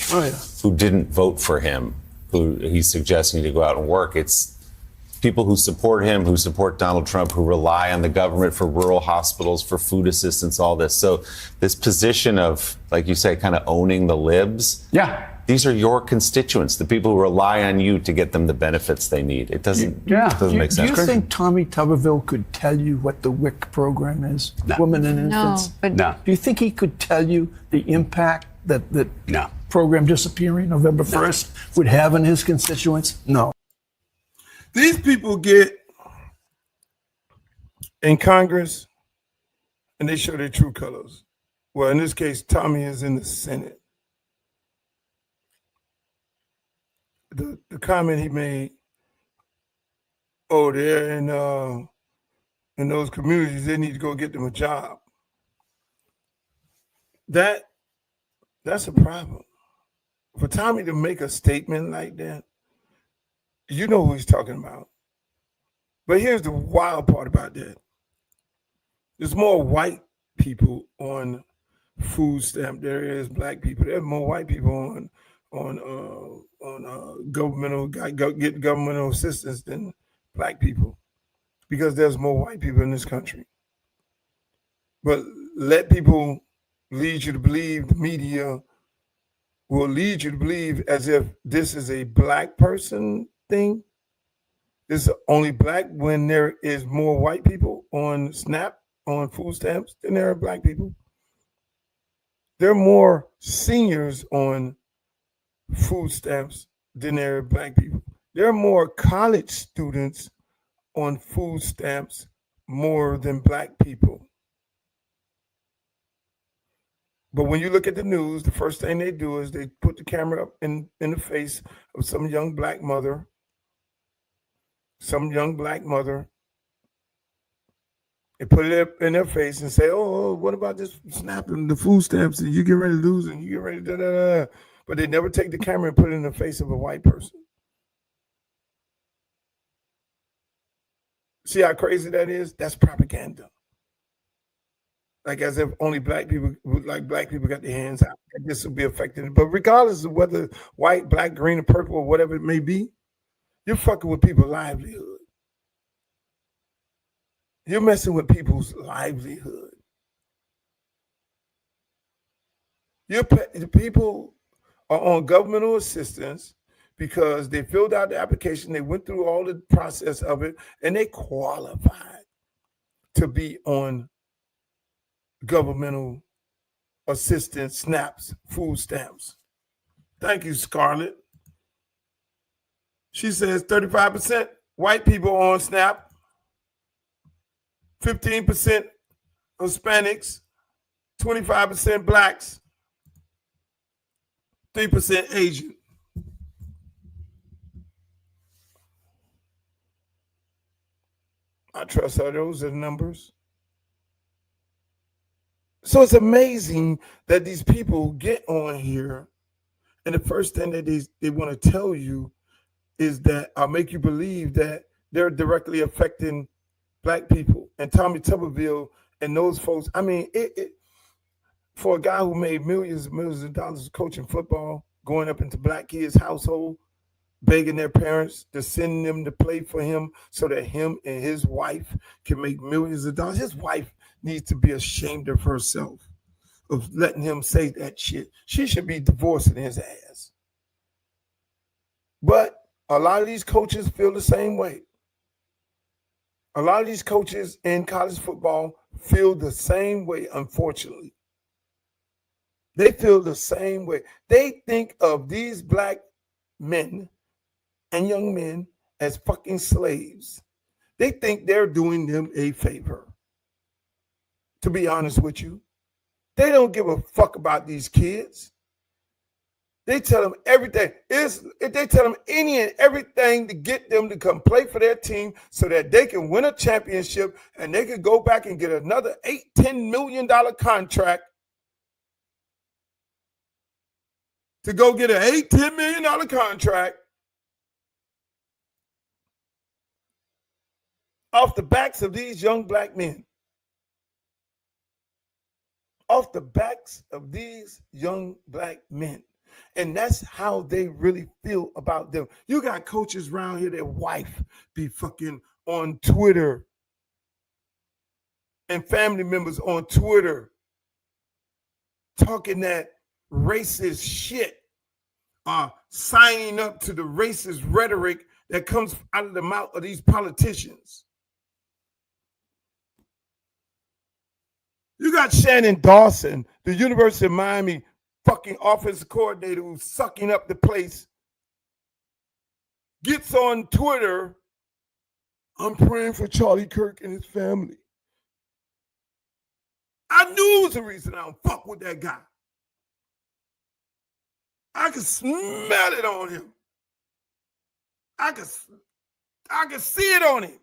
Speaker 11: who didn't vote for him, who he's suggesting to go out and work. It's people who support him, who support Donald Trump, who rely on the government for rural hospitals, for food assistance, all this. So this position of, like you say, kind of owning the libs.
Speaker 9: Yeah.
Speaker 11: These are your constituents, the people who rely on you to get them the benefits they need. It doesn't make sense.
Speaker 10: Do you think Tommy Tuberville could tell you what the WIC program is?
Speaker 9: No.
Speaker 10: Women and Infants?
Speaker 9: No.
Speaker 10: Do you think he could tell you the impact that program disappearing November 1st would have on his constituents? No.
Speaker 1: These people get in Congress and they show their true colors. Well, in this case, Tommy is in the Senate. The comment he made, they're in those communities, they need to go get them a job. That's a problem. For Tommy to make a statement like that, you know who he's talking about. But here's the wild part about that. There's more white people on food stamp there is black people. There's more white people on governmental assistance than black people, because there's more white people in this country. But let people lead you to believe, the media will lead you to believe as if this is a black person thing. This is only black when there is more white people on SNAP, on food stamps, than there are black people. There are more seniors on food stamps than there are black people. There are more college students on food stamps more than black people. But when you look at the news, the first thing they do is they put the camera up in the face of some young black mother. They put it in their face and say, oh, what about this snapping the food stamps and you get ready to lose and you get ready to da-da-da. But they never take the camera and put it in the face of a white person. See how crazy that is? That's propaganda. Like as if only black people got their hands out. This will be affected. But regardless of whether white, black, green, or purple, or whatever it may be, you're fucking with people's livelihood. You're messing with people's livelihood. The people are on governmental assistance because they filled out the application, they went through all the process of it, and they qualified to be on governmental assistance, SNAPs, food stamps. Thank you, Scarlett. She says 35% white people on SNAP, 15% Hispanics, 25% blacks, 3% Asian. I trust her. Those are the numbers. So it's amazing that these people get on here, and the first thing that they want to tell you is that I'll make you believe that they're directly affecting black people. And Tommy Tuberville and those folks, I mean, for a guy who made millions and millions of dollars coaching football, going up into black kids' household, begging their parents to send them to play for him so that him and his wife can make millions of dollars. His wife needs to be ashamed of herself of letting him say that shit. She should be divorcing his ass. But a lot of these coaches feel the same way. A lot of these coaches in college football feel the same way, unfortunately. They feel the same way. They think of these black men and young men as fucking slaves. They think they're doing them a favor. To be honest with you, they don't give a fuck about these kids. They tell them everything. They tell them any and everything to get them to come play for their team so that they can win a championship and they can go back and get another $8-10 million contract to go get an $8-10 million contract off the backs of these young black men. Off the backs of these young black men. And that's how they really feel about them. You got coaches around here, their wife be fucking on Twitter and family members on Twitter talking that racist shit, signing up to the racist rhetoric that comes out of the mouth of these politicians. You got Shannon Dawson, the University of Miami fucking offensive coordinator who's sucking up the place, gets on Twitter, I'm praying for Charlie Kirk and his family. I knew it was the reason I don't fuck with that guy. I could smell it on him. I could see it on him.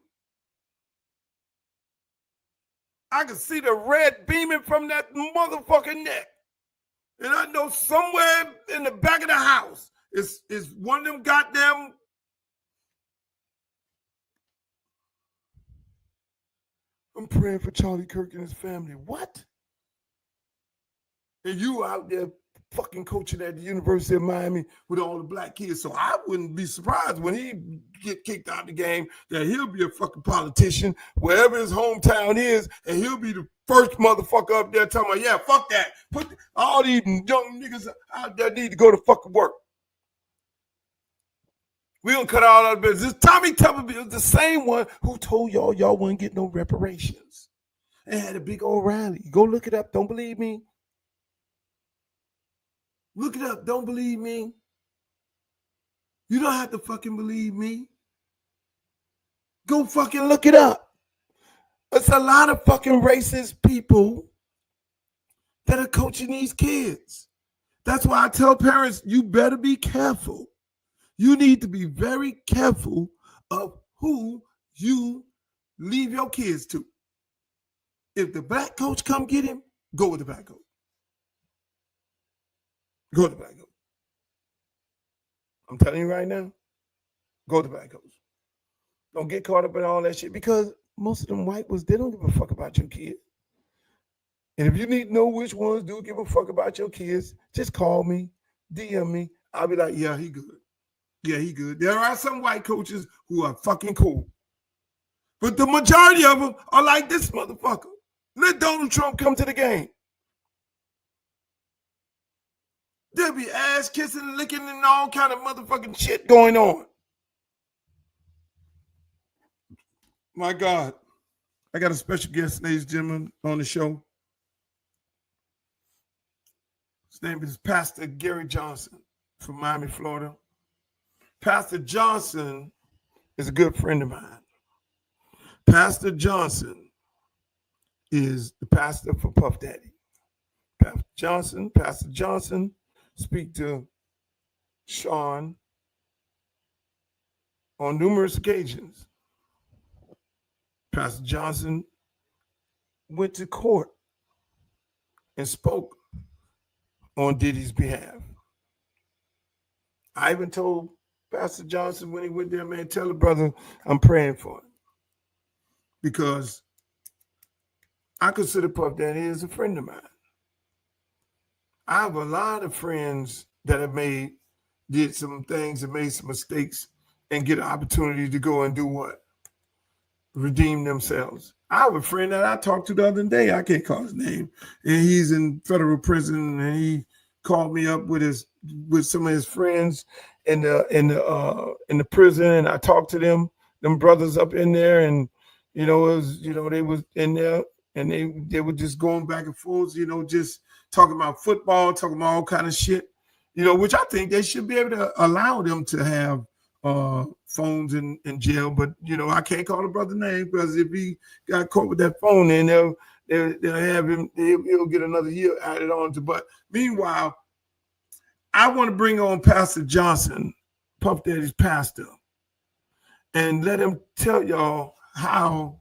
Speaker 1: I could see the red beaming from that motherfucking neck. And I know somewhere in the back of the house is one of them goddamn I'm praying for Charlie Kirk and his family. What? And you out there fucking coaching at the University of Miami with all the black kids. So I wouldn't be surprised when he get kicked out of the game that he'll be a fucking politician wherever his hometown is, and he'll be the first motherfucker up there talking about, yeah, fuck that. Put all these young niggas out there need to go to fucking work. We don't cut all our business. Tommy Tuberville is the same one who told y'all wouldn't get no reparations. And had a big old rally. Go look it up. Don't believe me? Look it up. Don't believe me? You don't have to fucking believe me. Go fucking look it up. It's a lot of fucking racist people that are coaching these kids. That's why I tell parents, you better be careful. You need to be very careful of who you leave your kids to. If the black coach come get him, go with the black coach. Go with the black coach. I'm telling you right now, go with the black coach. Don't get caught up in all that shit because most of them white ones, they don't give a fuck about your kids. And if you need to know which ones do give a fuck about your kids, just call me, DM me. I'll be like, yeah, he good. Yeah, he good. There are some white coaches who are fucking cool. But the majority of them are like this motherfucker. Let Donald Trump come to the game. There'll be ass kissing and licking and all kind of motherfucking shit going on. My God. I got a special guest, ladies and gentlemen, on the show. His name is Pastor Gary Johnson from Miami, Florida. Pastor Johnson is a good friend of mine. Pastor Johnson is the pastor for Puff Daddy. Pastor Johnson speak to Sean on numerous occasions. Pastor Johnson went to court and spoke on Diddy's behalf. I even told Pastor Johnson when he went there, man, tell the brother I'm praying for him. Because I consider Puff Daddy as a friend of mine. I have a lot of friends that have did some things and made some mistakes and get an opportunity to go and do what? Redeem themselves. I have a friend that I talked to the other day. I can't call his name. And he's in federal prison and he called me up with some of his friends in the prison, and I talked to them brothers up in there, and they was in there and they were just going back and forth, just talking about football, talking about all kind of shit, which I think they should be able to allow them to have phones in jail. But I can't call the brother name because if he got caught with that phone, then they'll have him, he'll get another year added on to. But meanwhile, I want to bring on Pastor Johnson, Puff Daddy's pastor, and let him tell y'all how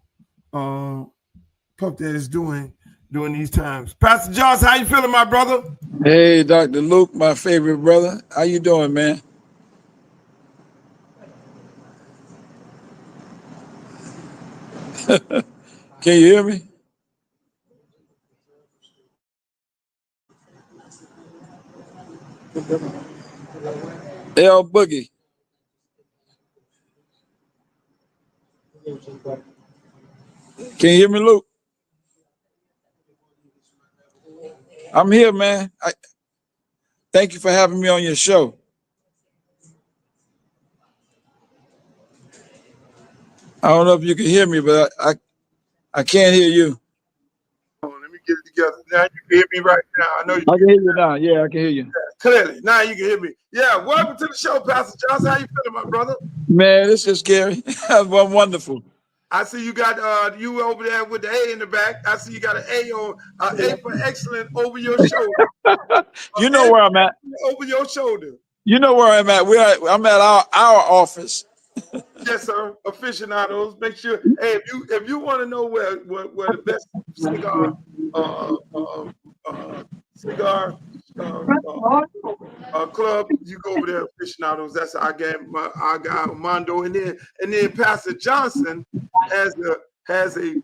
Speaker 1: Puff Daddy's doing during these times. Pastor Johnson, how you feeling, my brother?
Speaker 12: Hey, Dr. Luke, my favorite brother. How you doing, man? Can you hear me? L Boogie. Can you hear me, Luke? I'm here, man. Thank you for having me on your show. I don't know if you can hear me, but I can't hear you.
Speaker 1: Let me get it together. Now you can hear me right now. I know you
Speaker 12: I can hear you now. Yeah, I can hear you.
Speaker 1: Clearly. Now you can hear me. Yeah, welcome to the show, Pastor Johnson. How you feeling, my brother?
Speaker 12: Man, this is scary. Well, wonderful.
Speaker 1: I see you got you over there with the A in the back. I see you got an A on A for excellent over your shoulder.
Speaker 12: You know where I'm at.
Speaker 1: Over your shoulder.
Speaker 12: You know where I'm at. I'm at our office.
Speaker 1: Yes, sir. Aficionados. Make sure. Hey, if you want to know where the best cigar club, you go over there, Aficionados. That's our guy Armando, and then Pastor Johnson has a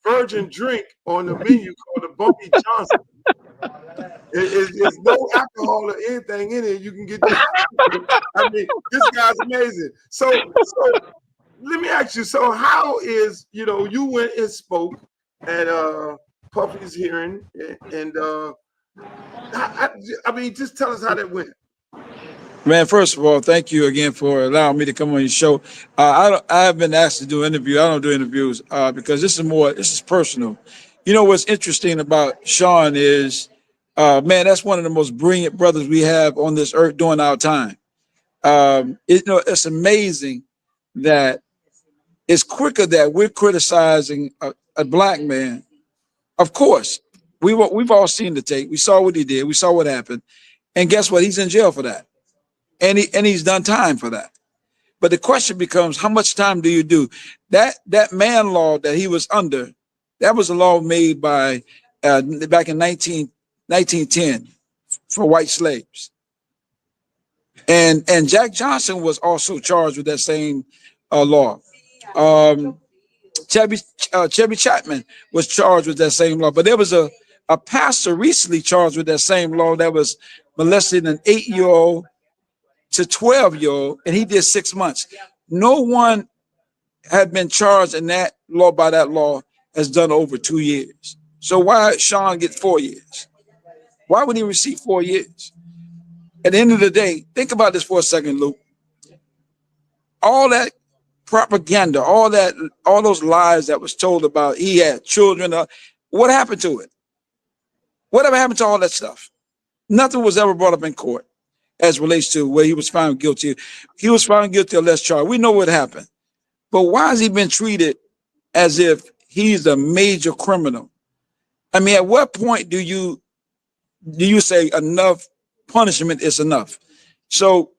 Speaker 1: virgin drink on the menu called the Bumpy Johnson. There's no alcohol or anything in it. You can get this. I mean, this guy's amazing. So let me ask you. So how is you went and spoke at Puffy's hearing, and I mean, just tell us how that went.
Speaker 12: Man, first of all, thank you again for allowing me to come on your show. I have been asked to do an interview. I don't do interviews because this is personal. What's interesting about Sean is, man, that's one of the most brilliant brothers we have on this earth during our time. It's amazing that it's quicker that we're criticizing a black man. Of course, we've all seen the tape. We saw what he did. We saw what happened. And guess what? He's in jail for that. And he's done time for that. But the question becomes, how much time do you do? That man law that he was under, that was a law made by back in 1910 for white slaves. And Jack Johnson was also charged with that same law. Chevy Chapman was charged with that same law. But there was a pastor recently charged with that same law that was molesting an 8-year-old to 12-year-old, and he did 6 months. No one had been charged in that law by that law has done over 2 years. So why Sean get 4 years? Why would he receive 4 years? At the end of the day, think about this for a second, Luke. All that propaganda, all those lies that was told about he had children, what happened to it? Whatever happened to all that stuff? Nothing was ever brought up in court as relates to where he was found guilty. He was found guilty of less charge. We know what happened. But why has he been treated as if he's a major criminal? I mean, at what point do you say enough punishment is enough? So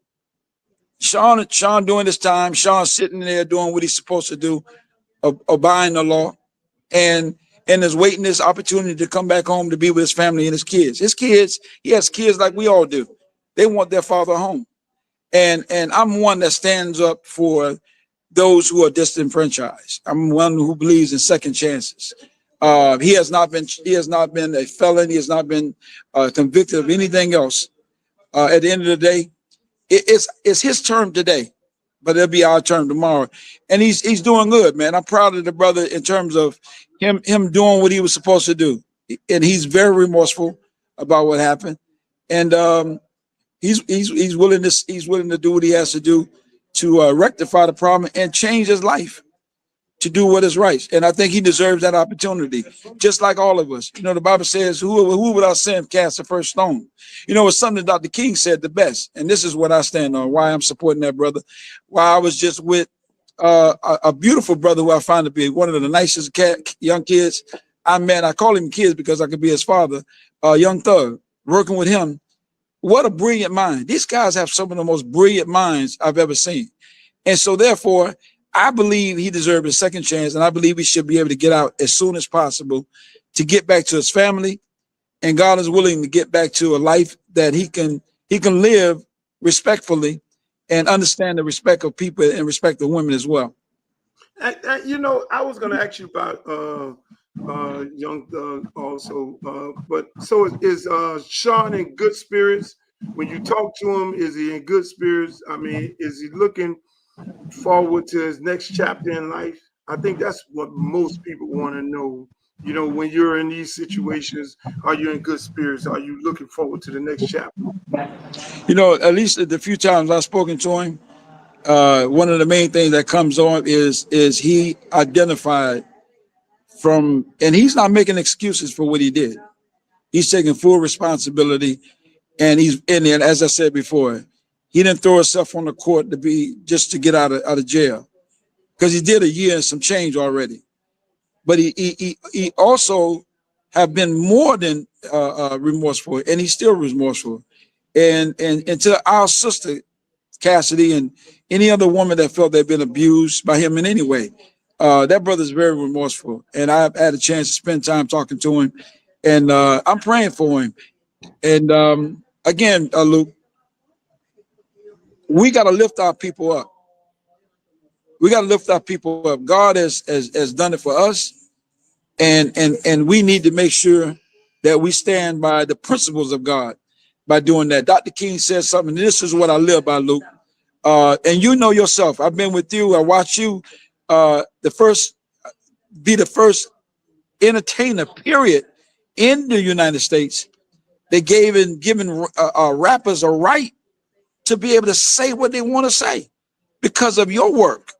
Speaker 12: Sean doing this time, Sean sitting there doing what he's supposed to do, obeying the law, and is waiting this opportunity to come back home to be with his family and his kids. His kids, he has kids like we all do. They want their father home. And I'm one that stands up for those who are disenfranchised. I'm one who believes in second chances. He has not been a felon. He has not been convicted of anything else. At the end of the day, it's his term today, but it'll be our term tomorrow. And he's doing good, man. I'm proud of the brother in terms of him doing what he was supposed to do. And he's very remorseful about what happened. And he's willing to do what he has to do to rectify the problem and change his life to do what is right. And I think he deserves that opportunity, just like all of us. You know, the Bible says, who without sin cast the first stone? You know, it's something Dr. King said the best. And this is what I stand on, why I'm supporting that brother. Why I was just with a beautiful brother who I found to be one of the nicest young kids I met. I call him kids because I could be his father, Young Thug, working with him. What a brilliant mind. These guys have some of the most brilliant minds I've ever seen. And so therefore, I believe he deserved a second chance, and I believe he should be able to get out as soon as possible to get back to his family. And God is willing to get back to a life that he can live respectfully and understand the respect of people and respect of women as well.
Speaker 1: You know, I was going to ask you about Young Thug also, but so is Sean in good spirits? When you talk to him, is he in good spirits? I mean, is he looking forward to his next chapter in life? I think that's what most people want to know. You know, when you're in these situations, are you in good spirits? Are you looking forward to the next chapter?
Speaker 12: You know, at least the few times I've spoken to him, one of the main things that comes on is he identified from, and he's not making excuses for what he did. He's taking full responsibility, and he's in there. As I said before, he didn't throw himself on the court just to get out of jail, because he did a year and some change already. But he also have been more than remorseful, and he's still remorseful. And to our sister Cassidy and any other woman that felt they've been abused by him in any way, that brother's very remorseful. And I've had a chance to spend time talking to him, and I'm praying for him. And again, Luke, we got to lift our people up. We got to lift our people up. God has done it for us. And we need to make sure that we stand by the principles of God by doing that. Dr. King says something, and this is what I live by, Luke. And you know yourself, I've been with you. I watched you be the first entertainer, period, in the United States. They given rappers a right to be able to say what they want to say because of your work.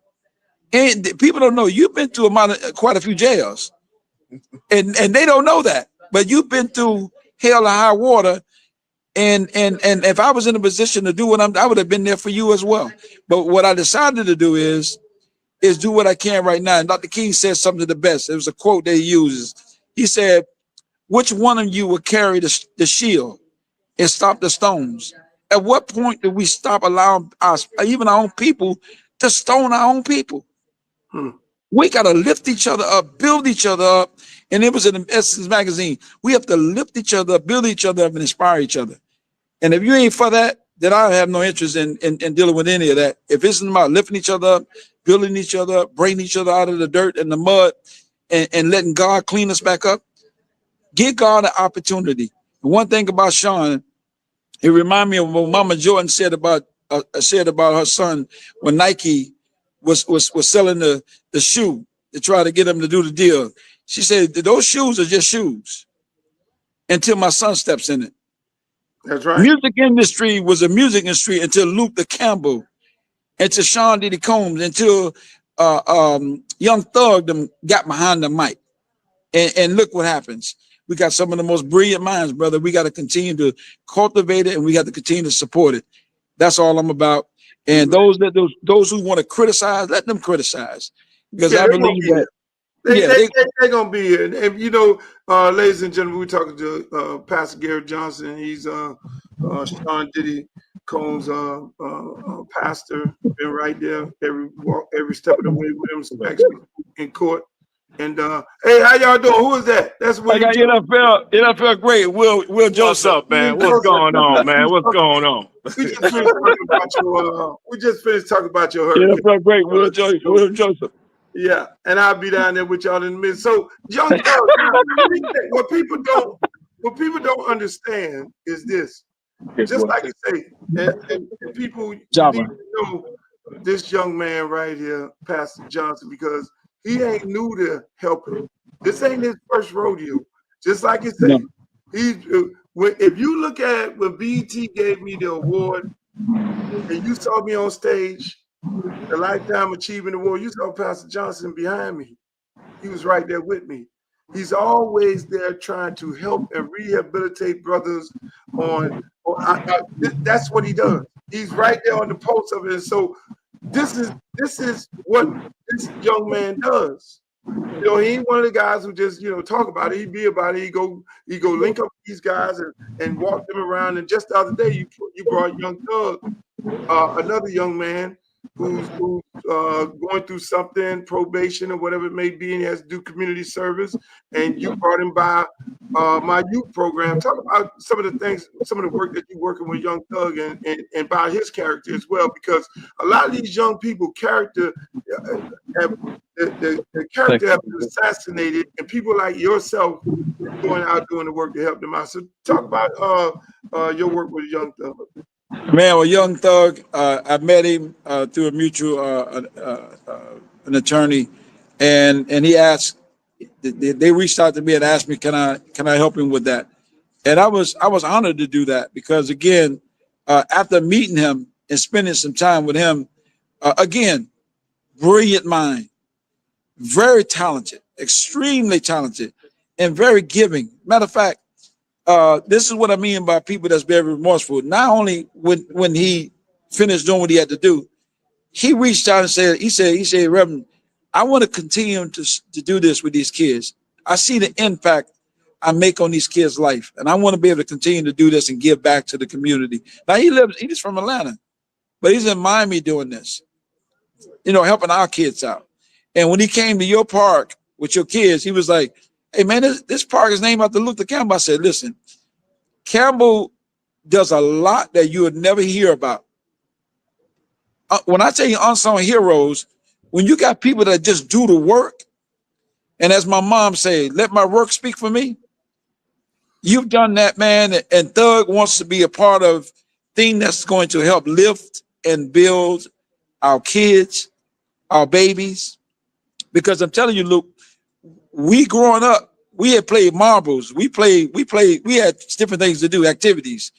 Speaker 12: And people don't know you've been through quite a few jails, and they don't know that. But you've been through hell and high water, and if I was in a position to do what I would have been there for you as well. But what I decided to do is do what I can right now. And Dr. King said something to the best. It was a quote that he uses. He said, which one of you will carry the shield and stop the stones? At what point do we stop allowing us, even our own people, to stone our own people? We got to lift each other up, build each other up. And it was in the Essence magazine. We have to lift each other up, build each other up, and inspire each other. And if you ain't for that, then I have no interest in dealing with any of that. If it's about lifting each other up, building each other up, bringing each other out of the dirt and the mud, and letting God clean us back up, give God an opportunity. And one thing about Sean, it reminded me of what Mama Jordan said about her son when Nike was selling the shoe to try to get him to do the deal. She said, those shoes are just shoes until my son steps in it.
Speaker 1: That's right.
Speaker 12: Music industry was a music industry until Luther Campbell, until Sean Diddy Combs, until Young Thug them got behind the mic. And look what happens. We got some of the most brilliant minds, brother. We got to continue to cultivate it, and we got to continue to support it. That's all I'm about. And those who want to criticize, let them criticize, because I believe that
Speaker 1: they're gonna be here. And you know, ladies and gentlemen, we're talking to Pastor Garrett Johnson. He's Sean Diddy Combs' pastor. Been right there every step of the way with him, especially in court. And hey, how y'all doing? Who is that? That's what
Speaker 12: I got NFL great. Will Joseph, man. What's going on, man? What's going on?
Speaker 1: We just finished talking about your hurricane.
Speaker 12: NFL great. Will Joseph.
Speaker 1: Yeah, and I'll be down there with y'all in a minute. So, Young Thug, what people don't understand is this. Just like you say, and people need to know this young man right here, Pastor Johnson, because he ain't new to helping. This ain't his first rodeo. Just like you say, if you look at when BET gave me the award, and you saw me on stage, the Lifetime Achievement Award, you saw Pastor Johnson behind me. He was right there with me. He's always there trying to help and rehabilitate brothers that's what he does. He's right there on the pulse of it. And so this is what this young man does. You know, he ain't one of the guys who just, talk about it. He be about it. He go link up with these guys and walk them around. And just the other day, you brought Young Thug, another young man who's going through something, probation or whatever it may be, and he has to do community service. And you brought him by my youth program. Talk about some of the things, some of the work that you're working with Young Thug and by his character as well, because a lot of these young people, the character have been assassinated, and people like yourself going out doing the work to help them out. So talk about your work with Young Thug.
Speaker 12: Man, well, Young Thug, I met him through a mutual, an attorney, and he asked, they reached out to me and asked me, can I help him with that? And I was honored to do that, because again, after meeting him and spending some time with him, again, brilliant mind, very talented, extremely talented, and very giving. Matter of fact, this is what I mean by people that's very remorseful. Not only when he finished doing what he had to do, he reached out and said, he said, Reverend, I want to continue to do this with these kids. I see the impact I make on these kids' life, and I want to be able to continue to do this and give back to the community. Now he's from Atlanta, but he's in Miami doing this, helping our kids out. And when he came to your park with your kids, he was like, hey man, this park is named after Luther Campbell. I said, listen, Campbell does a lot that you would never hear about. When I tell you unsung heroes, when you got people that just do the work, and as my mom say, let my work speak for me. You've done that, man, and Thug wants to be a part of thing that's going to help lift and build our kids, our babies. Because I'm telling you, Luke, we growing up, we had played marbles. We had different things to do, activities.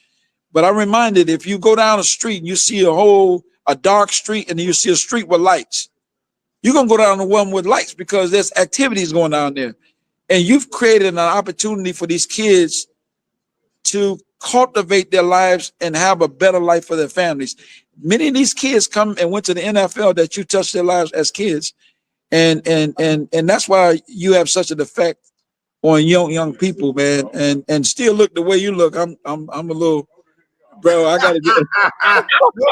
Speaker 12: But I'm reminded, if you go down a street and you see a dark street and you see a street with lights, you're going to go down the one with lights because there's activities going on there. And you've created an opportunity for these kids to cultivate their lives and have a better life for their families. Many of these kids come and went to the NFL that you touched their lives as kids. And that's why you have such an effect on young people, man, and still look the way you look. I'm a little, bro. I gotta get.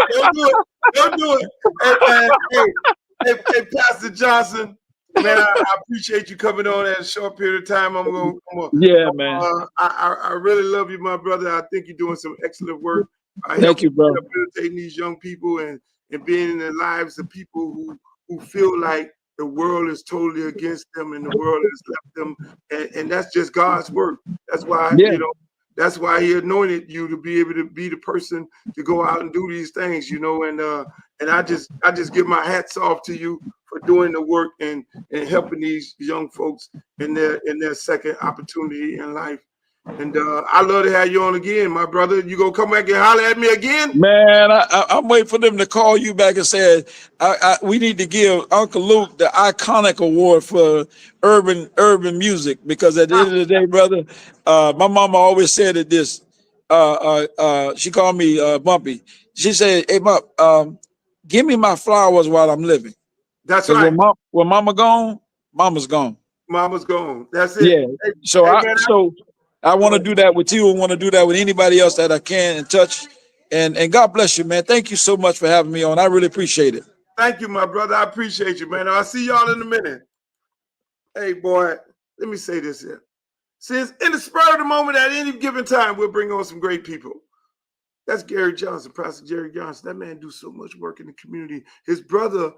Speaker 1: Don't do it. Don't do it. Hey, man. Hey, Pastor Johnson. Man, I appreciate you coming on at a short period of time.
Speaker 12: Yeah, man.
Speaker 1: I really love you, my brother. I think you're doing some excellent work.
Speaker 12: Thank you, bro.
Speaker 1: Rehabilitating these young people and being in the lives of people who feel like the world is totally against them and the world has left them. And that's just God's work. That's why, that's why he anointed you to be able to be the person to go out and do these things, and I just give my hats off to you for doing the work and helping these young folks in their second opportunity in life. And I love to have you on again, my brother. You gonna come back and holler at me again?
Speaker 12: Man, I'm waiting for them to call you back and say, we need to give Uncle Luke the iconic award for urban music, because at the end of the day, brother, my mama always said it this. She called me Bumpy. She said, "Hey, Bump, give me my flowers while I'm living."
Speaker 1: That's right.
Speaker 12: When mama gone, mama's gone.
Speaker 1: Mama's gone. That's it.
Speaker 12: Yeah.
Speaker 1: Hey,
Speaker 12: So I want to do that with you. I want to do that with anybody else that I can and touch. And God bless you, man. Thank you so much for having me on. I really appreciate it.
Speaker 1: Thank you, my brother. I appreciate you, man. I'll see y'all in a minute. Hey, boy, let me say this here. Since in the spur of the moment, at any given time, we'll bring on some great people. That's Gary Johnson, Pastor Jerry Johnson. That man do so much work in the community. His brother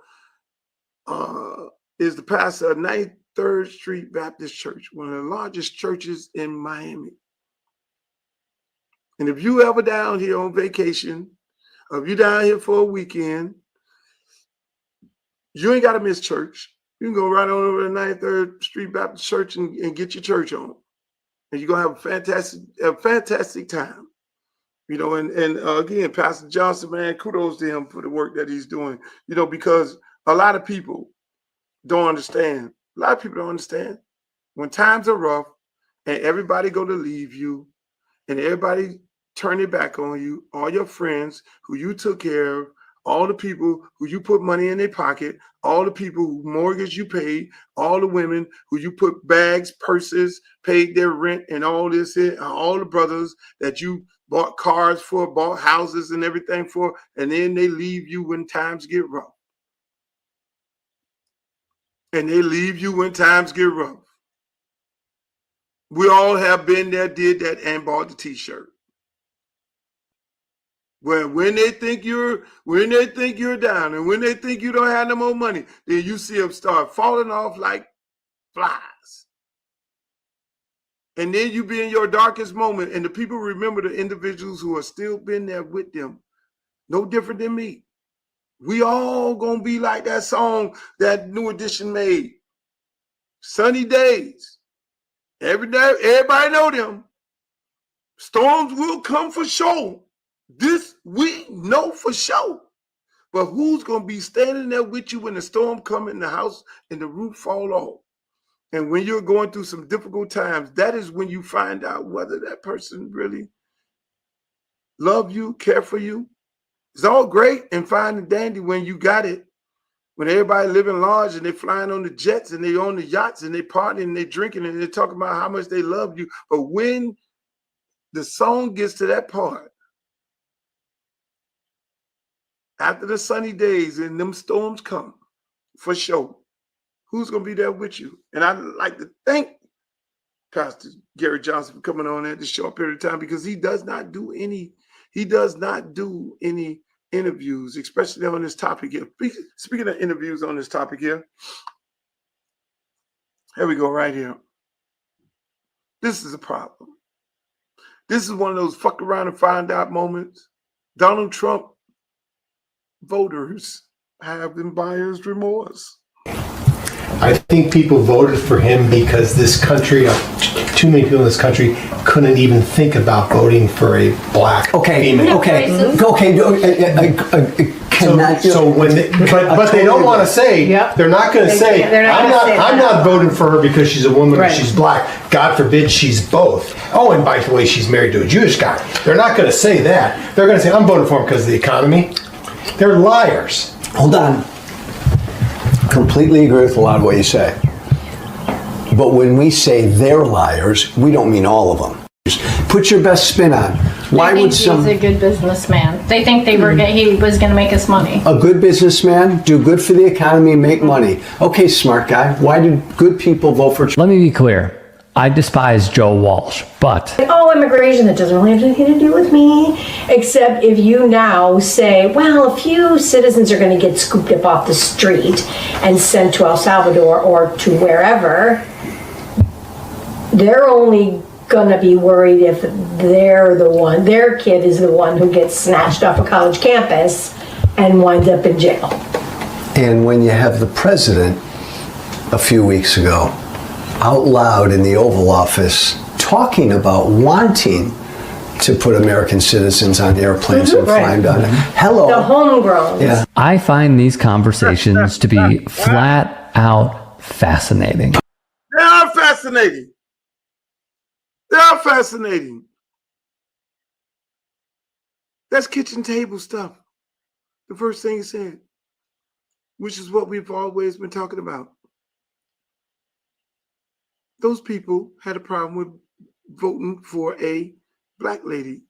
Speaker 1: is the pastor of 93rd Street Baptist Church, one of the largest churches in Miami. And if you ever down here on vacation, or if you down here for a weekend, you ain't got to miss church. You can go right on over to 93rd Street Baptist Church and get your church on. And you're going to have a fantastic time. And again, Pastor Johnson, man, kudos to him for the work that he's doing, because a lot of people don't understand. A lot of people don't understand. When times are rough and everybody go to leave you and everybody turn their back on you, all your friends who you took care of, all the people who you put money in their pocket, all the people who mortgage you paid, all the women who you put bags, purses, paid their rent and all this, all the brothers that you bought cars for, bought houses and everything for, and then they leave you when times get rough. And they leave you when times get rough. We all have been there, did that, and bought the t-shirt. Well, when they think you're down and when they think you don't have no more money, then you see them start falling off like flies. And then you be in your darkest moment, and the people remember the individuals who are still been there with them. No different than me. We all gonna be like that song that New Edition made. Sunny days. Every day, everybody know them. Storms will come for sure. This we know for sure. But who's gonna be standing there with you when the storm come in the house and the roof fall off? And when you're going through some difficult times, that is when you find out whether that person really love you, care for you. It's all great and fine and dandy when you got it. When everybody living large and they flying on the jets and they on the yachts and they partying and they drinking and they talking about how much they love you. But when the song gets to that part, after the sunny days and them storms come, for sure, who's going to be there with you? And I'd like to thank Pastor Gary Johnson for coming on at this short period of time, because he does not do any interviews, especially on this topic here. Speaking of interviews on this topic here we go right here. This is a problem. This is one of those fuck around and find out moments. Donald Trump voters have buyer's remorse.
Speaker 13: I think people voted for him because this country, too many people in this country couldn't even think about voting for a black female. But they don't want to say, they're not going to say, I'm not voting for her because she's a woman or she's black. God forbid she's both. Oh, and by the way, she's married to a Jewish guy. They're not going to say that. They're going to say, I'm voting for him because of the economy. They're liars.
Speaker 9: Hold on. Completely agree with a lot of what you say.
Speaker 14: But when we say they're liars, we don't mean all of them. Put your best spin on. Why would
Speaker 15: he's a good businessman? They think he was going to make us money.
Speaker 14: a good businessman do good for the economy and make money? Okay, smart guy. Why did good people vote for?
Speaker 16: Let me be clear. I despise Joe Walsh, but
Speaker 17: immigration, that doesn't really have anything to do with me, except if you now say, well, a few citizens are going to get scooped up off the street and sent to El Salvador or to wherever, they're only going to be worried if their kid is the one who gets snatched off a college campus and winds up in jail.
Speaker 14: And when you have the president a few weeks ago out loud in the Oval Office talking about wanting to put American citizens on airplanes and fly them down. Hello.
Speaker 17: The homegrown.
Speaker 14: Yeah.
Speaker 16: I find these conversations to be flat out fascinating.
Speaker 1: They are fascinating. They are fascinating. That's kitchen table stuff. The first thing he said, which is what we've always been talking about. Those people had a problem with voting for a black lady,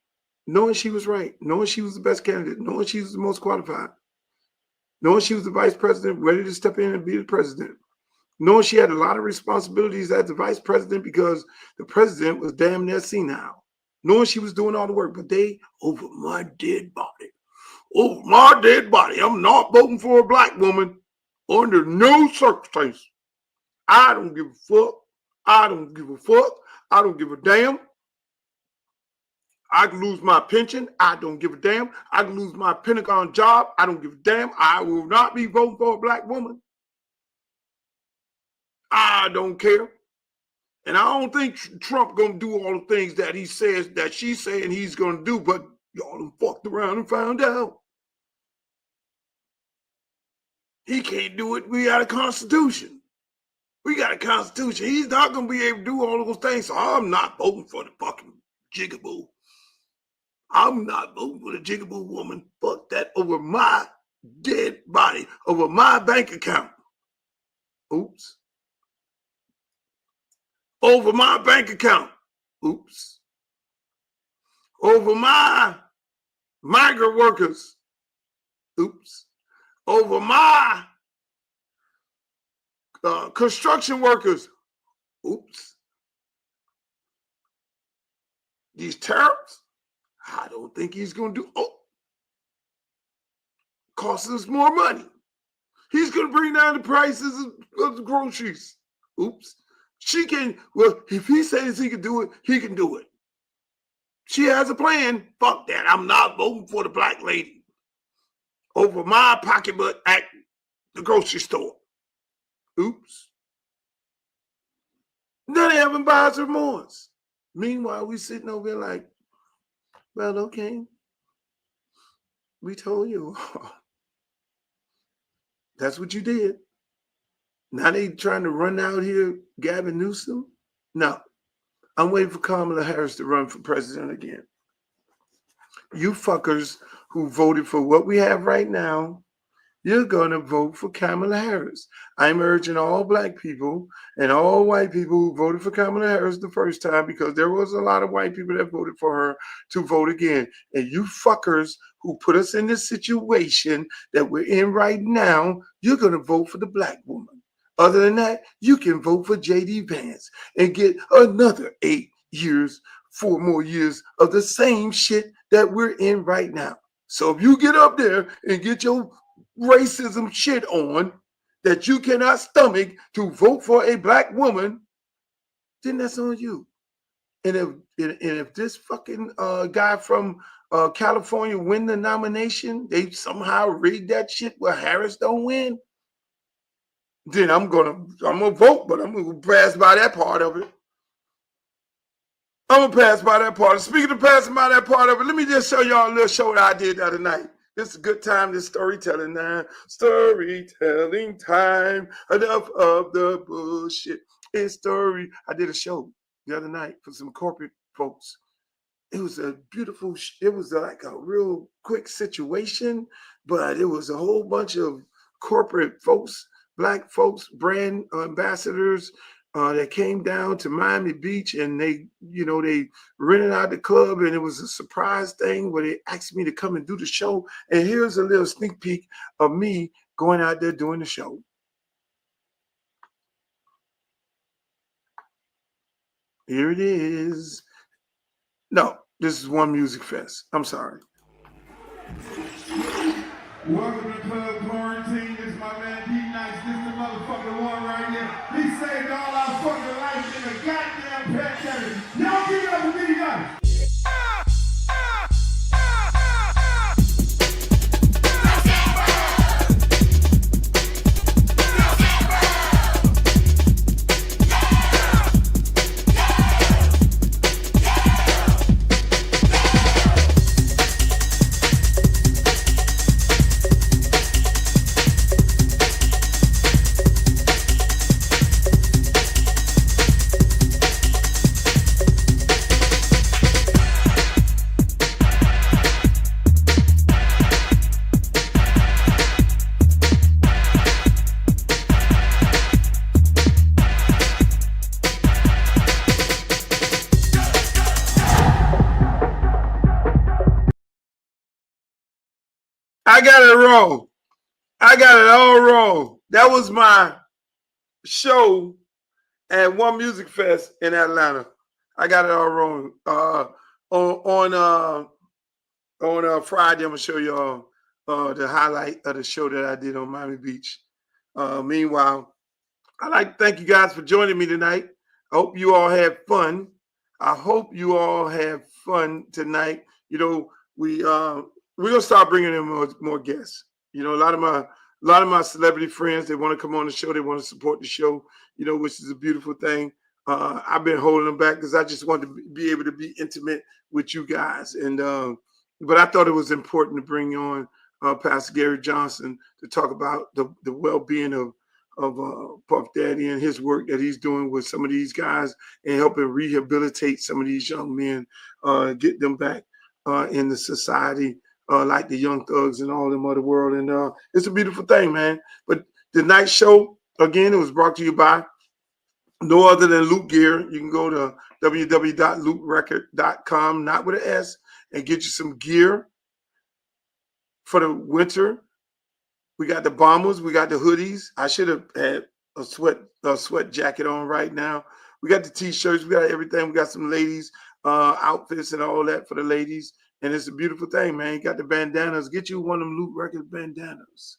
Speaker 1: knowing she was right, knowing she was the best candidate, knowing she was the most qualified, knowing she was the vice president, ready to step in and be the president, knowing she had a lot of responsibilities as the vice president because the president was damn near senile, knowing she was doing all the work, but they, over my dead body, I'm not voting for a black woman under no circumstances. I don't give a fuck. I don't give a fuck. I don't give a damn. I can lose my pension. I don't give a damn. I can lose my Pentagon job. I don't give a damn. I will not be voting for a black woman. I don't care. And I don't think Trump gonna do all the things that he says, that she's saying he's gonna do, but y'all done fucked around and found out. He can't do it. We got a constitution. We got a constitution. He's not going to be able to do all of those things. So I'm not voting for the fucking jigaboo. I'm not voting for the jigaboo woman. Fuck that, over my dead body, over my bank account. Oops. Over my bank account. Oops. Over my migrant workers. Oops. Over my construction workers. Oops. These tariffs, I don't think he's going to do. Oh, costs us more money. He's going to bring down the prices of the groceries. Oops. She can, well, if he says he can do it, he can do it. She has a plan. Fuck that. I'm not voting for the black lady over my pocketbook at the grocery store. Oops. Then they haven't buyer's remorse. Meanwhile, we sitting over here like, well, okay. We told you. That's what you did. Now they trying to run out here Gavin Newsom? No. I'm waiting for Kamala Harris to run for president again. You fuckers who voted for what we have right now, you're going to vote for Kamala Harris. I'm urging all black people and all white people who voted for Kamala Harris the first time, because there was a lot of white people that voted for her, to vote again. And you fuckers who put us in this situation that we're in right now, you're going to vote for the black woman. Other than that, you can vote for J.D. Vance and get another 4 more years of the same shit that we're in right now. So if you get up there and get your racism shit on that you cannot stomach to vote for a black woman, then that's on you. And if this fucking guy from California win the nomination, they somehow rigged that shit where Harris don't win, then I'm gonna vote, but I'm gonna pass by that part of it. I'm gonna pass by that part. Speaking of passing by that part of it, let me just show y'all a little show that I did the other night. This is a good time. This storytelling now. Storytelling time. Enough of the bullshit. It's story. I did a show the other night for some corporate folks. It was a beautiful, it was like a real quick situation, but it was a whole bunch of corporate folks, black folks, brand ambassadors, that came down to Miami Beach, and they rented out the club, and it was a surprise thing where they asked me to come and do the show. And here's a little sneak peek of me going out there doing the show. Here it is. No, this is One Music Fest. I'm sorry.
Speaker 2: Welcome to Club Quarantine. This is my man D Nice. This is the motherfucking one right here. He saved all our fucking life in a goddamn pandemic. Y'all give it up for D Nice.
Speaker 1: I got it wrong. I got it all wrong. That was my show at One Music Fest in Atlanta. I got it all wrong. On Friday, I'm gonna show y'all the highlight of the show that I did on Miami Beach. Meanwhile, I'd like to thank you guys for joining me tonight. I hope you all had fun. I hope you all have fun tonight. We're gonna start bringing in more guests. A lot of my celebrity friends, they want to come on the show. They want to support the show. Which is a beautiful thing. I've been holding them back because I just wanted to be able to be intimate with you guys. But I thought it was important to bring on Pastor Gary Johnson to talk about the well-being of Puff Daddy and his work that he's doing with some of these guys and helping rehabilitate some of these young men, get them back in the society. Like the Young Thugs and all them other world. And it's a beautiful thing, man. But the night show, again, it was brought to you by no other than Luke Gear. You can go to www.lukerecord.com, not with an S, and get you some gear for the winter. We got the bombers. We got the hoodies. I should have had a sweat jacket on right now. We got the T-shirts. We got everything. We got some ladies outfits and all that for the ladies. And it's a beautiful thing, man. You got the bandanas. Get you one of them Loot Records bandanas.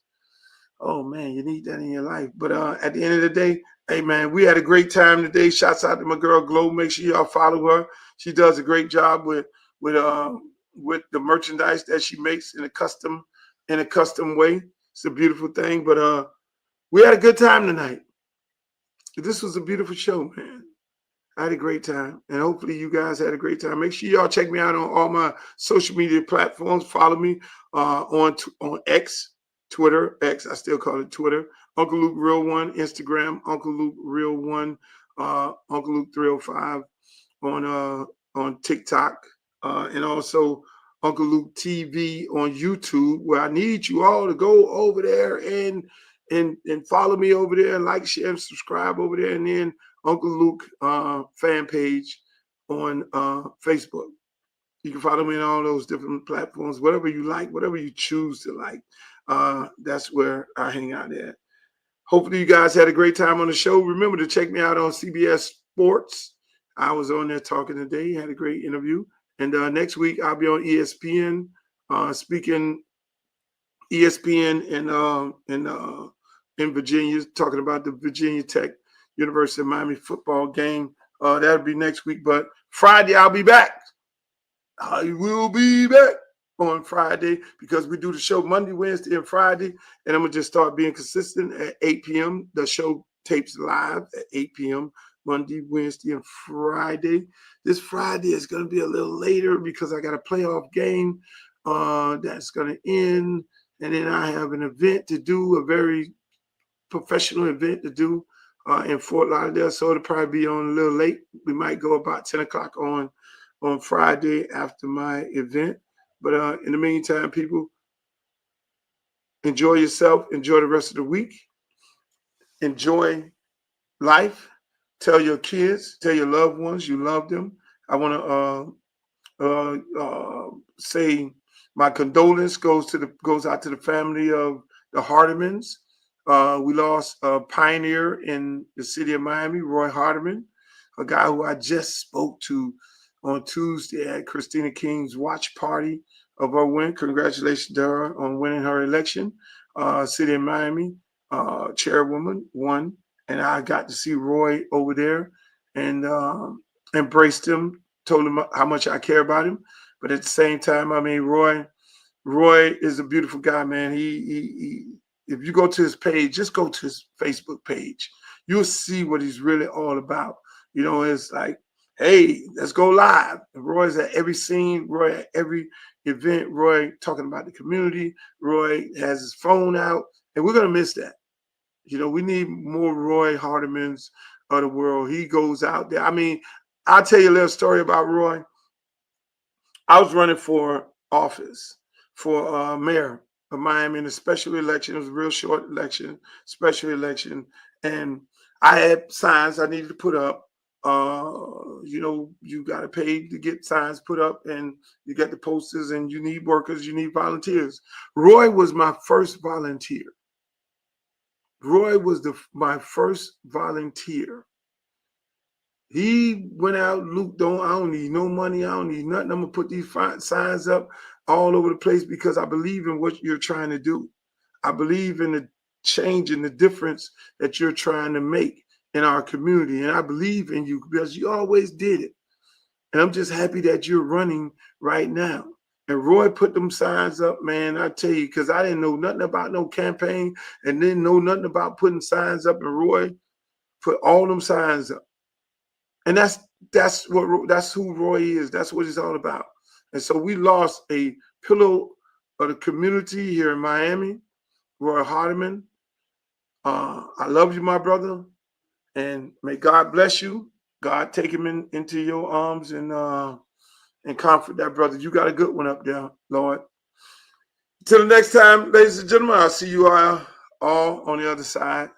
Speaker 1: Oh, man, you need that in your life. But at the end of the day, hey, man, we had a great time today. Shouts out to my girl, Glow. Make sure y'all follow her. She does a great job with the merchandise that she makes in a custom way. It's a beautiful thing. But we had a good time tonight. This was a beautiful show, man. I had a great time, and hopefully you guys had a great time. Make sure y'all check me out on all my social media platforms. Follow me on X, Twitter, X. I still call it Twitter. Uncle Luke Real One, Instagram, Uncle Luke Real One, Uncle Luke 305 on TikTok, and also Uncle Luke TV on YouTube. Where I need you all to go over there and follow me over there, and like, share, and subscribe over there, and then Uncle Luke fan page on Facebook. You can follow me on all those different platforms, whatever you like, whatever you choose to like. That's where I hang out at. Hopefully you guys had a great time on the show. Remember to check me out on CBS Sports. I was on there talking today, had a great interview. And next week I'll be on ESPN, speaking ESPN in Virginia, talking about the Virginia Tech University of Miami football game. That'll be next week. But Friday, I'll be back. I will be back on Friday because we do the show Monday, Wednesday, and Friday. And I'm going to just start being consistent at 8 p.m. The show tapes live at 8 p.m. Monday, Wednesday, and Friday. This Friday is going to be a little later because I got a playoff game that's going to end. And then I have an event to do, a very professional event to do in Fort Lauderdale. So it'll probably be on a little late. We might go about 10 o'clock on Friday after my event. But in the meantime, people, enjoy yourself. Enjoy the rest of the week. Enjoy life. Tell your kids, tell your loved ones you love them. I want to say my condolence goes out to the family of the Hardimans. We lost a pioneer in the city of Miami, Roy Hardiman, a guy who I just spoke to on Tuesday at Christina King's watch party of her win. Congratulations to her on winning her election. City of Miami chairwoman won, and I got to see Roy over there and embraced him, told him how much I care about him. But at the same time, I mean, Roy is a beautiful guy, man. He if you go to his page, just go to his Facebook page. You'll see what he's really all about. You know, it's like, hey, let's go live. And Roy's at every scene, Roy at every event, Roy talking about the community. Roy has his phone out, and we're going to miss that. You know, we need more Roy Hardimans of the world. He goes out there. I mean, I'll tell you a little story about Roy. I was running for office for mayor of Miami in a special election. It was a real short election, special election. And I had signs I needed to put up. You know, you got to pay to get signs put up, and you get the posters, and you need workers, you need volunteers. Roy was my first volunteer. Roy was my first volunteer. He went out, Luke, I don't need no money. I don't need nothing. I'm going to put these signs up all over the place because I believe in what you're trying to do. I believe in the change and the difference that you're trying to make in our community. And I believe in you because you always did it. And I'm just happy that you're running right now. And Roy put them signs up, man, I tell you, because I didn't know nothing about no campaign and didn't know nothing about putting signs up. And Roy put all them signs up. And that's who Roy is. That's what it's all about. And so we lost a pillar of the community here in Miami, Roy Hardiman. I love you, my brother, and may God bless you. God take him into your arms and comfort that brother. You got a good one up there, Lord. Till the next time, ladies and gentlemen, I'll see you all on the other side.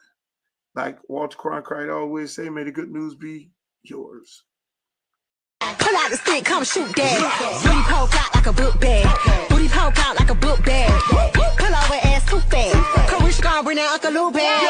Speaker 1: Like Walter Cronkite always say, may the good news be yours.
Speaker 2: Pull out the stick, come shoot that. Booty poke out like a book bag. Booty poke out like a book bag. Pull over ass too fast. Come we should go bring that Uncle Lou back.